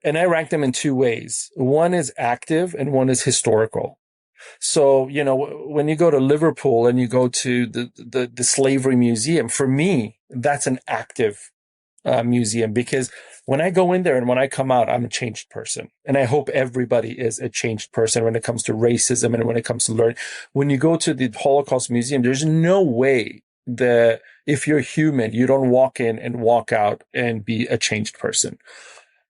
and I rank them in two ways. One is active and one is historical. So, when you go to Liverpool and you go to the Slavery Museum, for me, that's an active museum, because when I go in there and when I come out, I'm a changed person. And I hope everybody is a changed person when it comes to racism and when it comes to learning. When you go to the Holocaust Museum, there's no way that if you're human, you don't walk in and walk out and be a changed person.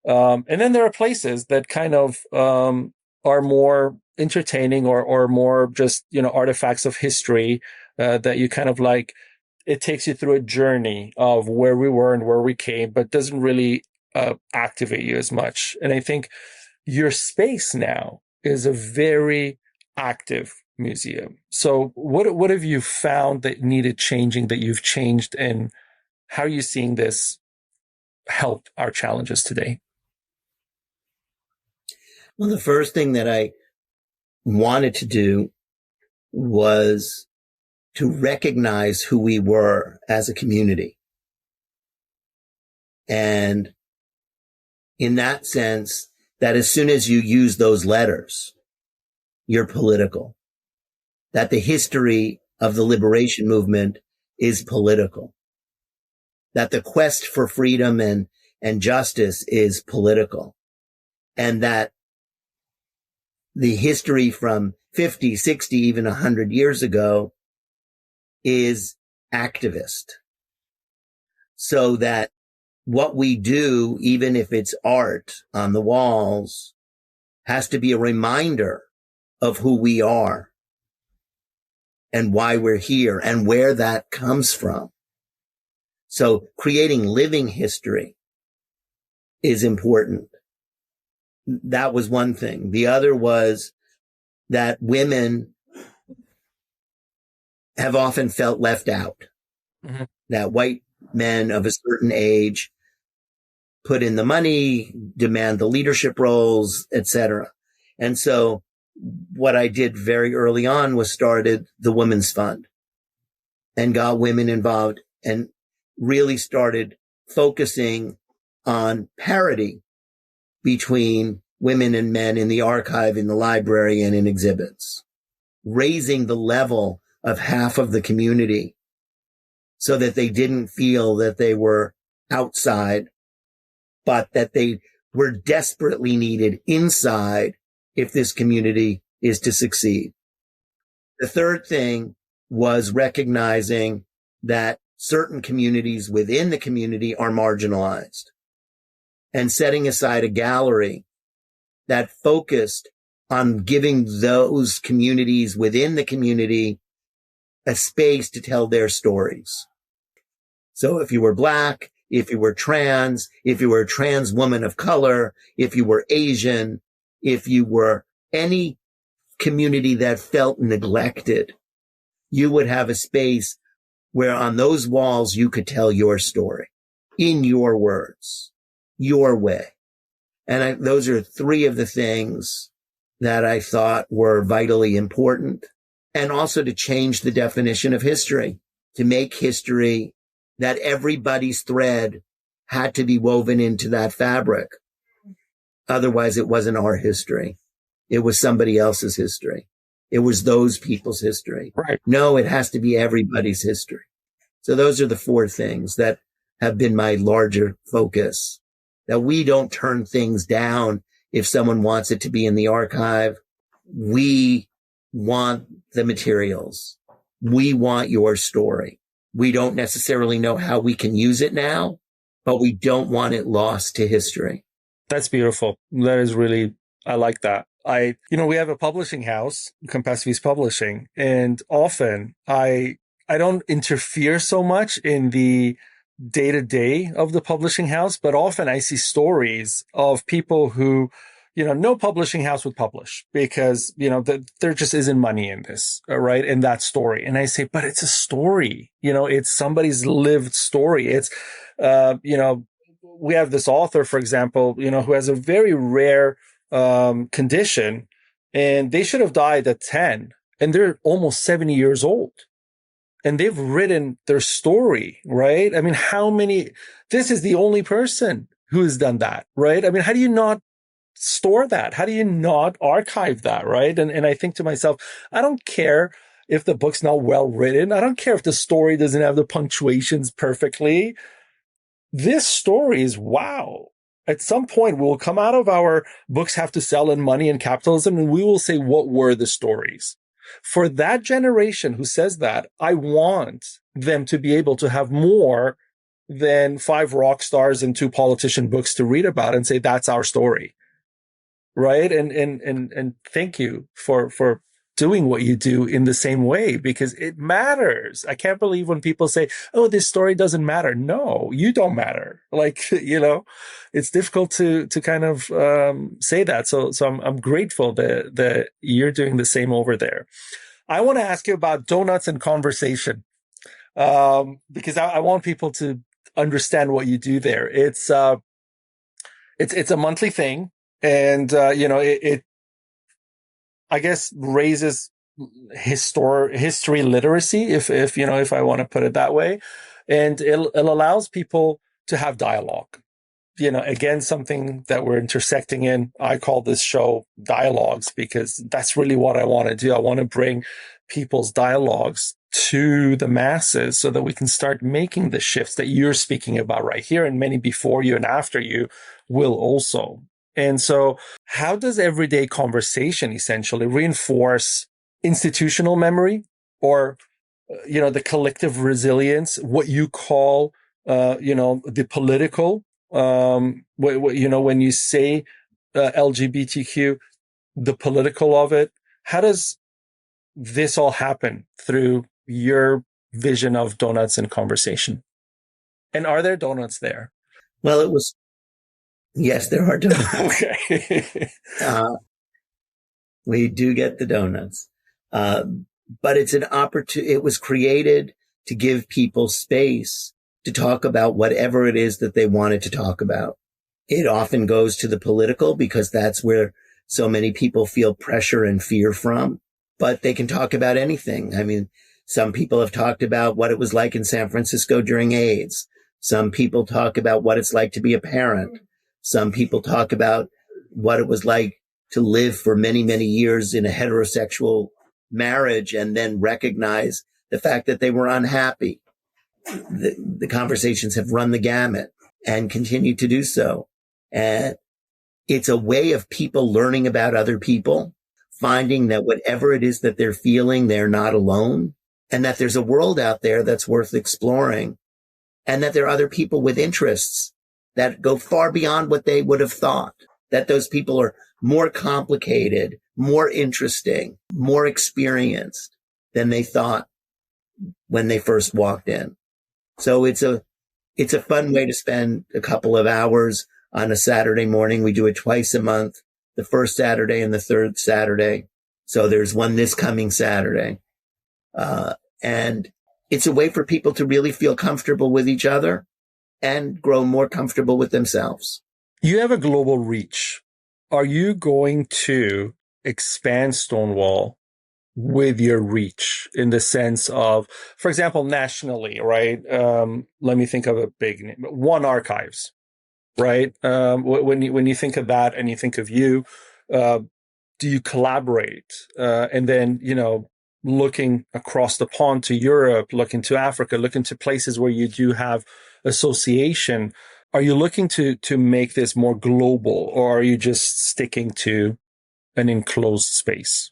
And then there are places that kind of are more entertaining or more just, artifacts of history that you kind of like. It takes you through a journey of where we were and where we came, but doesn't really activate you as much. And I think your space now is a very active museum. So what have you found that needed changing, that you've changed, and how are you seeing this help our challenges today? Well, the first thing that I wanted to do was to recognize who we were as a community. And in that sense, that as soon as you use those letters, you're political. That the history of the liberation movement is political. That the quest for freedom and justice is political. And that the history from 50, 60, even 100 years ago is activist. So that what we do, even if it's art on the walls, has to be a reminder of who we are and why we're here and where that comes from. So creating living history is important. That was one thing. The other was that women have often felt left out. Mm-hmm. That white men of a certain age put in the money, demand the leadership roles, etc. And so what I did very early on was started the Women's Fund and got women involved and really started focusing on parity between women and men in the archive, in the library, and in exhibits, raising the level of half of the community so that they didn't feel that they were outside, but that they were desperately needed inside if this community is to succeed. The third thing was recognizing that certain communities within the community are marginalized and setting aside a gallery that focused on giving those communities within the community a space to tell their stories. So if you were Black, if you were trans, if you were a trans woman of color, if you were Asian, if you were any community that felt neglected, you would have a space where on those walls you could tell your story in your words, your way. And those are three of the things that I thought were vitally important. And also to change the definition of history, to make history that everybody's thread had to be woven into that fabric. Otherwise, it wasn't our history. It was somebody else's history. It was those people's history. Right. No, it has to be everybody's history. So those are the four things that have been my larger focus, that we don't turn things down if someone wants it to be in the archive. We want the materials. We want your story. We don't necessarily know how we can use it now, but we don't want it lost to history. That's beautiful. That is really, I like that. We have a publishing house, Compassiviste Publishing, and often I don't interfere so much in the day-to-day of the publishing house, but often I see stories of people who, no publishing house would publish because, there just isn't money in this, right? In that story. And I say, but it's a story, it's somebody's lived story. It's, we have this author, for example, who has a very rare condition, and they should have died at 10 and they're almost 70 years old. And they've written their story, right? I mean, this is the only person who has done that, right? I mean, how do you not store that? How do you not archive that, right? And I think to myself, I don't care if the book's not well written. I don't care if the story doesn't have the punctuations perfectly. this story is wow. At some point, we'll come out of our books have to sell in money and capitalism, and we will say, what were the stories? For that generation who says that, I want them to be able to have more than 5 rock stars and 2 politician books to read about and say, that's our story. Right. And thank you for doing what you do in the same way, because it matters. I can't believe when people say, oh, this story doesn't matter. No, you don't matter. Like, it's difficult to kind of say that. So I'm grateful that you're doing the same over there. I want to ask you about donuts and conversation, because I want people to understand what you do there. It's a monthly thing. And, it I guess raises history literacy, if I want to put it that way. And it allows people to have dialogue. Again, something that we're intersecting in. I call this show Dialogues because that's really what I want to do. I want to bring people's dialogues to the masses so that we can start making the shifts that you're speaking about right here, and many before you and after you will also. And so how does everyday conversation essentially reinforce institutional memory or, the collective resilience, what you call, the political, when you say LGBTQ, the political of it, how does this all happen through your vision of donuts and conversation? And are there donuts there? Well, yes, there are donuts. Okay. We do get the donuts. But it's an opportunity. It was created to give people space to talk about whatever it is that they wanted to talk about. It often goes to the political because that's where so many people feel pressure and fear from, but they can talk about anything. I mean, some people have talked about what it was like in San Francisco during AIDS. Some people talk about what it's like to be a parent. Some people talk about what it was like to live for many, many years in a heterosexual marriage and then recognize the fact that they were unhappy. The conversations have run the gamut and continue to do so. And it's a way of people learning about other people, finding that whatever it is that they're feeling, they're not alone, and that there's a world out there that's worth exploring, and that there are other people with interests that go far beyond what they would have thought, that those people are more complicated, more interesting, more experienced than they thought when they first walked in. So it's a fun way to spend a couple of hours on a Saturday morning. We do it twice a month, the first Saturday and the third Saturday. So there's one this coming Saturday. And it's a way for people to really feel comfortable with each other and grow more comfortable with themselves. You have a global reach. Are you going to expand Stonewall with your reach in the sense of, for example, nationally, right? Let me think of a big name. One Archives, right? When you think of that and you think of you, do you collaborate? And then, looking across the pond to Europe, looking to Africa, looking to places where you do have association. Are you looking to make this more global, or are you just sticking to an enclosed space?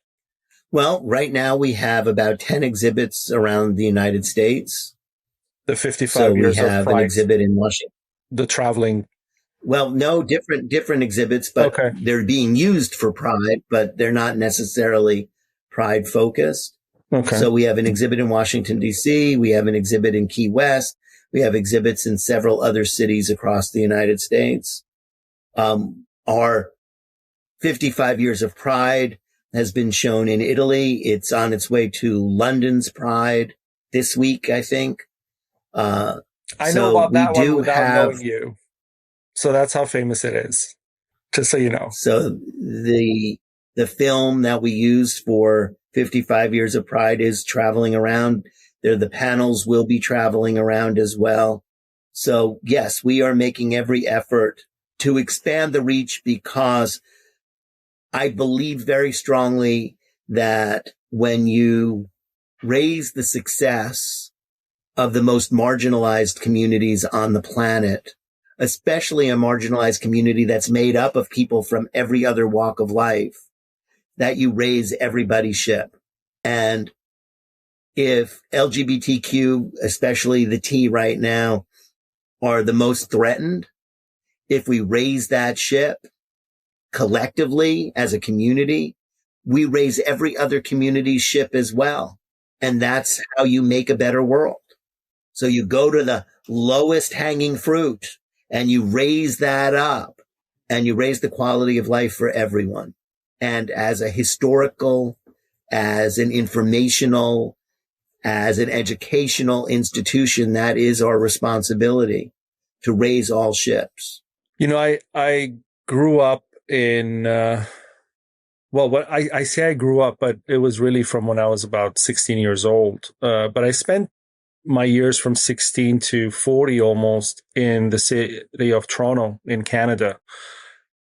Well, right now we have about 10 exhibits around the United States. The 55 years of Pride. So we have an exhibit in Washington. The traveling. Well, no, different exhibits, but okay. They're being used for Pride, but they're not necessarily Pride focused. Okay. So we have an exhibit in Washington, D.C. We have an exhibit in Key West. We have exhibits in several other cities across the United States. Our 55 years of Pride has been shown in Italy. It's on its way to London's Pride this week, I think. I know about that one without knowing you. So that's how famous it is, just so you know. So the film that we used for 55 years of Pride is traveling around. The panels will be traveling around as well. So yes, we are making every effort to expand the reach because I believe very strongly that when you raise the success of the most marginalized communities on the planet, especially a marginalized community that's made up of people from every other walk of life, that you raise everybody's ship. And if LGBTQ, especially the T right now, are the most threatened, if we raise that ship collectively as a community, we raise every other community's ship as well. And that's how you make a better world. So you go to the lowest hanging fruit and you raise that up and you raise the quality of life for everyone. And as a historical, as an informational, as an educational institution, that is our responsibility to raise all ships. You know, I grew up in, I say I grew up, but it was really from when I was about 16 years old. But I spent my years from 16 to 40 almost in the city of Toronto in Canada.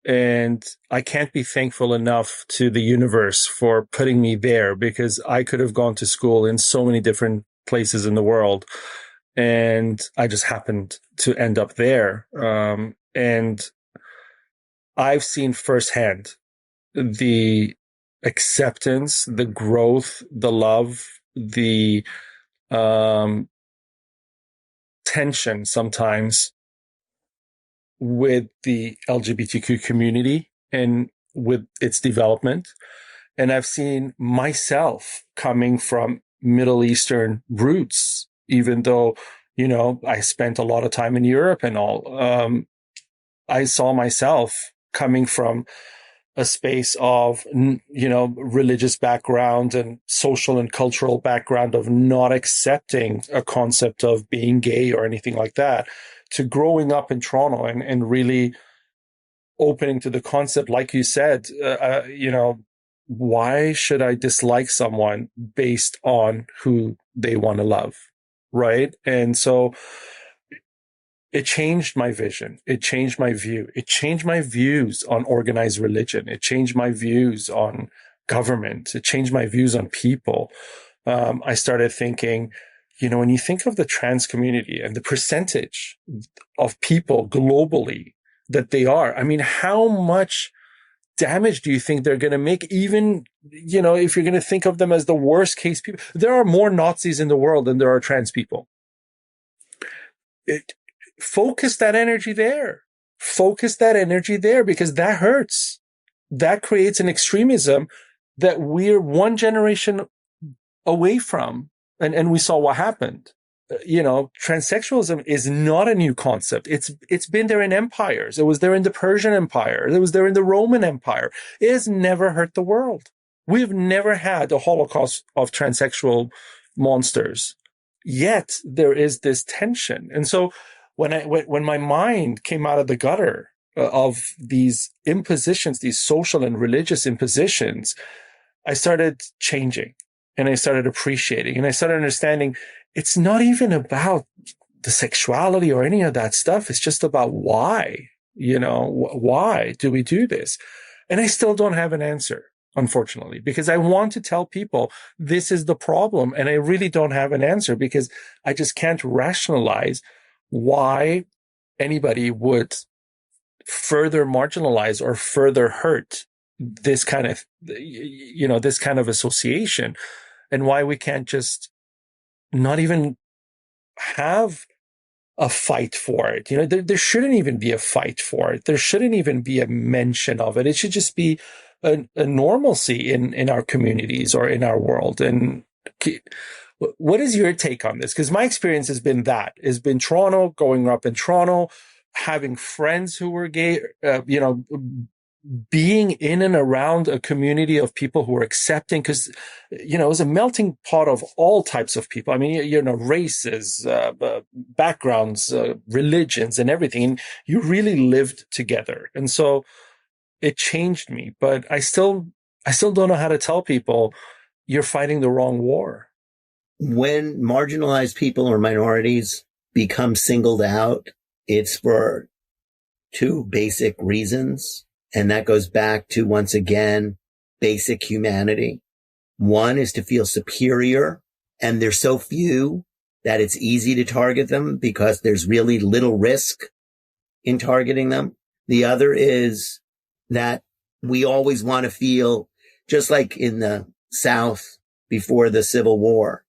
And I can't be thankful enough to the universe for putting me there, because I could have gone to school in so many different places in the world. And I just happened to end up there. And I've seen firsthand the acceptance, the growth, the love, the tension sometimes with the LGBTQ community and with its development. And I've seen myself coming from Middle Eastern roots, even though, you know, I spent a lot of time in Europe and all. I saw myself coming from a space of, you know, religious background and social and cultural background of not accepting a concept of being gay or anything like that, to growing up in Toronto and really opening to the concept, like you said, you know, why should I dislike someone based on who they want to love, right? And so it changed my vision. It changed my view. It changed my views on organized religion. It changed my views on government. It changed my views on people. I started thinking, you know, when you think of the trans community and the percentage of people globally that they are, I mean, how much damage do you think they're going to make? Even, you know, if you're going to think of them as the worst case people, there are more Nazis in the world than there are trans people. Focus that energy there. Focus that energy there, because that hurts. That creates an extremism that we're one generation away from. And we saw what happened. You know, transsexualism is not a new concept. It's been there in empires. It was there in the Persian Empire. It was there in the Roman Empire. It has never hurt the world. We've never had a Holocaust of transsexual monsters. Yet there is this tension. And so when my mind came out of the gutter of these impositions, these social and religious impositions, I started changing and I started appreciating and I started understanding it's not even about the sexuality or any of that stuff. It's just about why, you know, why do we do this? And I still don't have an answer, unfortunately, because I want to tell people this is the problem. And I really don't have an answer because I just can't rationalize why anybody would further marginalize or further hurt this kind of, you know, this kind of association, and why we can't just not even have a fight for it. You know, there shouldn't even be a fight for it. There shouldn't even be a mention of it. It should just be a normalcy in our communities or in our world. And what is your take on this? Because my experience has been Toronto, growing up in Toronto, having friends who were gay, you know, being in and around a community of people who are accepting, because, you know, it was a melting pot of all types of people. I mean, you know, races, backgrounds, religions and everything. And you really lived together. And so it changed me, but I still don't know how to tell people you're fighting the wrong war. When marginalized people or minorities become singled out, it's for two basic reasons. And that goes back to, once again, basic humanity. One is to feel superior, and there's so few that it's easy to target them because there's really little risk in targeting them. The other is that we always want to feel, just like in the South before the Civil War,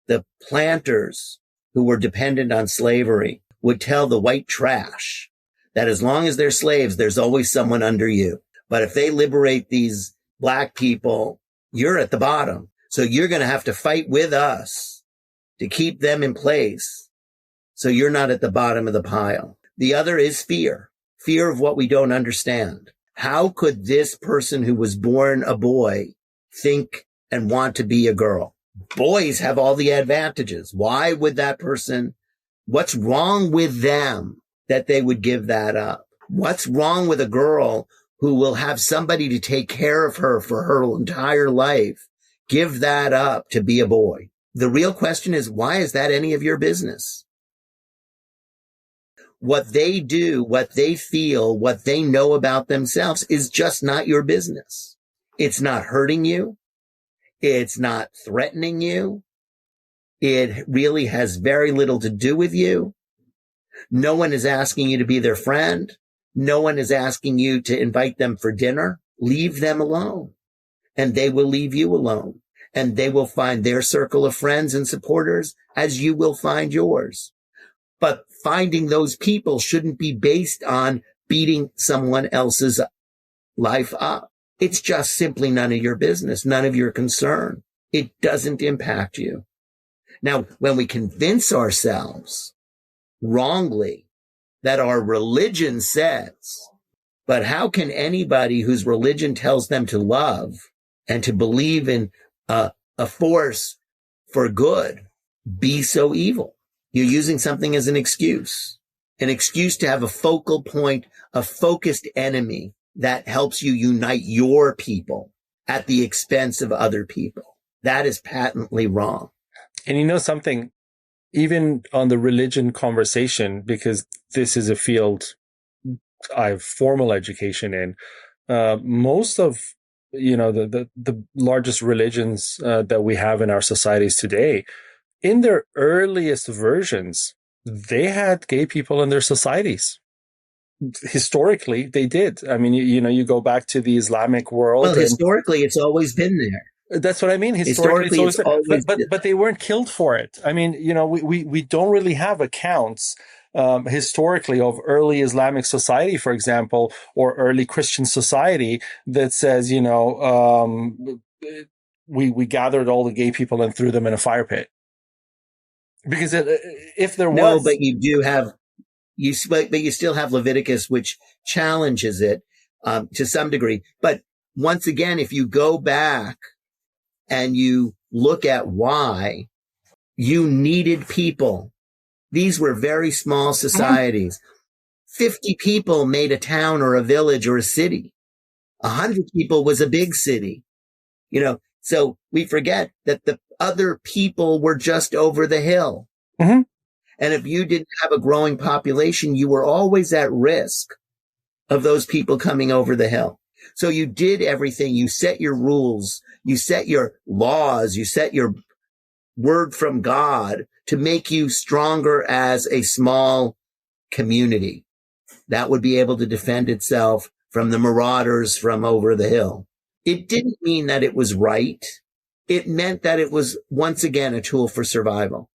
the planters who were dependent on slavery would tell the white trash that as long as they're slaves, there's always someone under you. But if they liberate these black people, you're at the bottom. So you're going to have to fight with us to keep them in place. So you're not at the bottom of the pile. The other is fear of what we don't understand. How could this person who was born a boy think and want to be a girl? Boys have all the advantages. Why would that person, what's wrong with them that they would give that up? What's wrong with a girl who will have somebody to take care of her for her entire life, give that up to be a boy? The real question is, why is that any of your business? What they do, what they feel, what they know about themselves is just not your business. It's not hurting you. It's not threatening you. It really has very little to do with you. No one is asking you to be their friend. No one is asking you to invite them for dinner. Leave them alone, and they will leave you alone, and they will find their circle of friends and supporters as you will find yours. But finding those people shouldn't be based on beating someone else's life up. It's just simply none of your business, none of your concern. It doesn't impact you. Now, when we convince ourselves wrongly that our religion says, but how can anybody whose religion tells them to love and to believe in a force for good be so evil? You're using something as an excuse to have a focal point, a focused enemy that helps you unite your people at the expense of other people. That is patently wrong. And you know something, even on the religion conversation, because this is a field I have formal education in, most of, the largest religions that we have in our societies today, in their earliest versions, they had gay people in their societies. Historically, they did. I mean, you go back to the Islamic world. Well, historically, it's always been there. That's what I mean. Historically it's always but they weren't killed for it. I mean, we don't really have accounts historically of early Islamic society, for example, or early Christian society that says, we gathered all the gay people and threw them in a fire pit. Because if there was... No, but you do have... But you still have Leviticus, which challenges it to some degree. But once again, if you go back and you look at why you needed people, these were very small societies. 50 people made a town or a village or a city. 100 people was a big city. So we forget that the other people were just over the hill. Mm-hmm. And if you didn't have a growing population, you were always at risk of those people coming over the hill. So you did everything. You set your rules, you set your laws, you set your word from God to make you stronger as a small community that would be able to defend itself from the marauders from over the hill. It didn't mean that it was right. It meant that it was, once again, a tool for survival.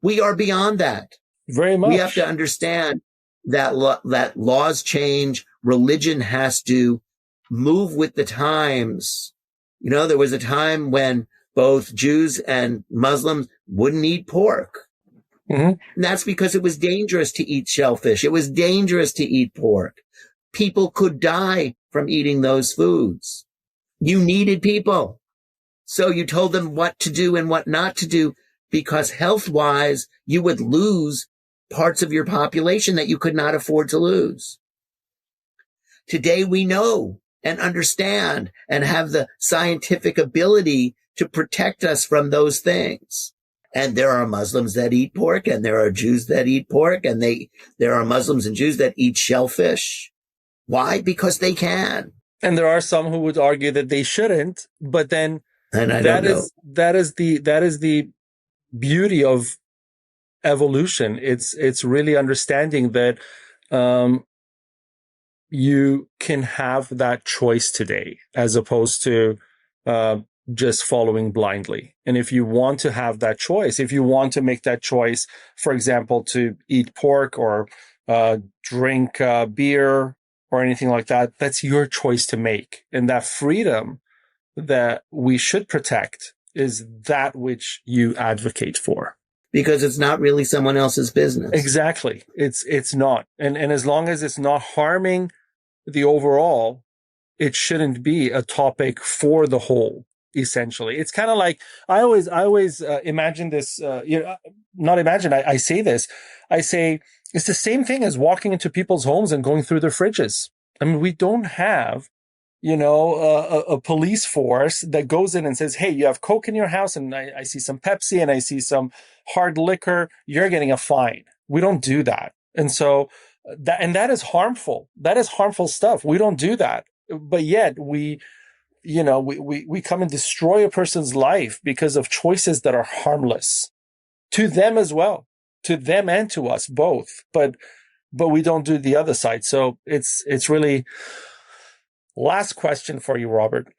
We are beyond that. Very much. We have to understand that that laws change. Religion has to move with the times. There was a time when both Jews and Muslims wouldn't eat pork. Mm-hmm. And that's because it was dangerous to eat shellfish. It was dangerous to eat pork. People could die from eating those foods. You needed people. So you told them what to do and what not to do, because health-wise, you would lose parts of your population that you could not afford to lose. Today, we know and understand and have the scientific ability to protect us from those things. And there are Muslims that eat pork, and there are Jews that eat pork, and there are Muslims and Jews that eat shellfish. Why? Because they can. And there are some who would argue that they shouldn't, but then and that is the beauty of evolution. It's really understanding that you can have that choice today as opposed to just following blindly. And if you want to have that choice, if you want to make that choice, for example, to eat pork or drink beer or anything like that, that's your choice to make. And that freedom that we should protect is that which you advocate for. Because it's not really someone else's business. Exactly. It's not. And as long as it's not harming the overall, it shouldn't be a topic for the whole, essentially. It's kind of like, I always imagine this, not imagine, I say this. I say, it's the same thing as walking into people's homes and going through their fridges. I mean, we don't have, a police force that goes in and says, hey, you have Coke in your house and I see some Pepsi and I see some hard liquor, you're getting a fine. We don't do that. And so that is harmful. That is harmful stuff. We don't do that. But yet we come and destroy a person's life because of choices that are harmless to them as well, to them and to us both. But we don't do the other side. So it's really. Last question for you, Robert.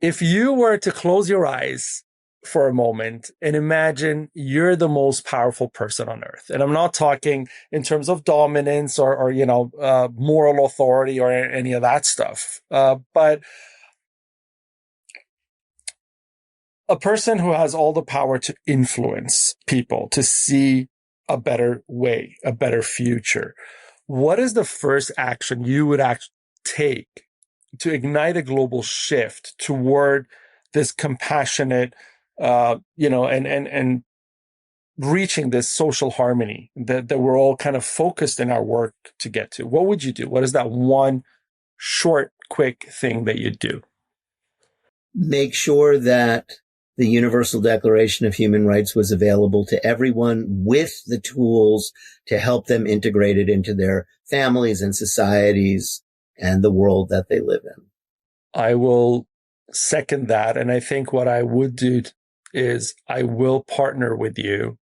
If you were to close your eyes for a moment and imagine you're the most powerful person on earth, and I'm not talking in terms of dominance or moral authority or any of that stuff, but a person who has all the power to influence people to see a better way, a better future, what is the first action you would take to ignite a global shift toward this compassionate, and reaching this social harmony that we're all kind of focused in our work to get to? What would you do? What is that one short, quick thing that you'd do? Make sure that the Universal Declaration of Human Rights was available to everyone with the tools to help them integrate it into their families and societies and the world that they live in. I will second that. And I think what I would do is I will partner with you.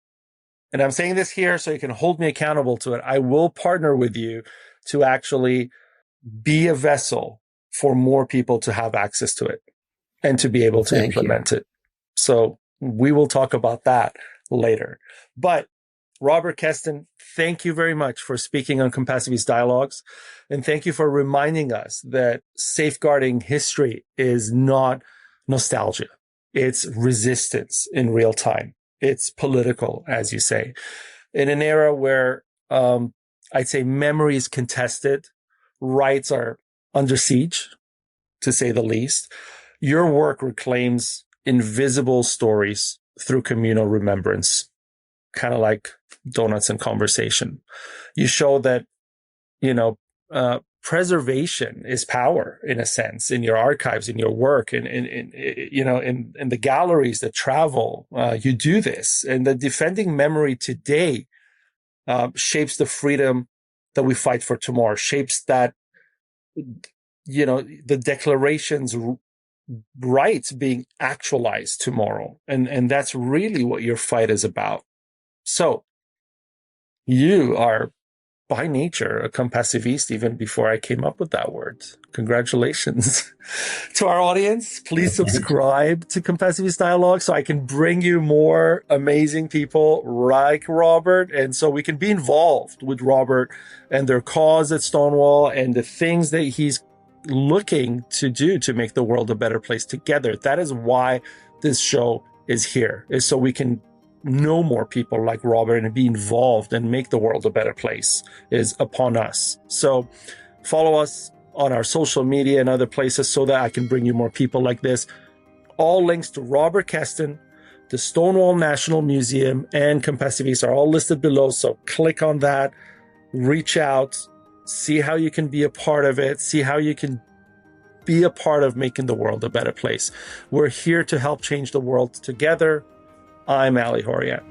And I'm saying this here so you can hold me accountable to it. I will partner with you to actually be a vessel for more people to have access to it and to be able to implement it. So we will talk about that later. But Robert Kesten, thank you very much for speaking on Compassiviste Dialogues. And thank you for reminding us that safeguarding history is not nostalgia. It's resistance in real time. It's political, as you say. In an era where I'd say memory is contested, rights are under siege, to say the least, your work reclaims invisible stories through communal remembrance, kind of like donuts and conversation. You show that, preservation is power in a sense in your archives, in your work, in the galleries that travel. You do this, and the defending memory today shapes the freedom that we fight for tomorrow, shapes that, the declaration's rights being actualized tomorrow. And that's really what your fight is about. So you are by nature a compassiviste even before I came up with that word. Congratulations. To our audience, please subscribe to Compassiviste Dialogues so I can bring you more amazing people like Robert, and so we can be involved with Robert and their cause at Stonewall and the things that he's looking to do to make the world a better place together. That is why this show is here, is so we can know more people like Robert and be involved and make the world a better place is upon us. So follow us on our social media and other places so that I can bring you more people like this. All links to Robert Kesten, the Stonewall National Museum, and Compassiviste are all listed below. So click on that, reach out, see how you can be a part of it, see how you can be a part of making the world a better place. We're here to help change the world together. I'm Ali Horiat.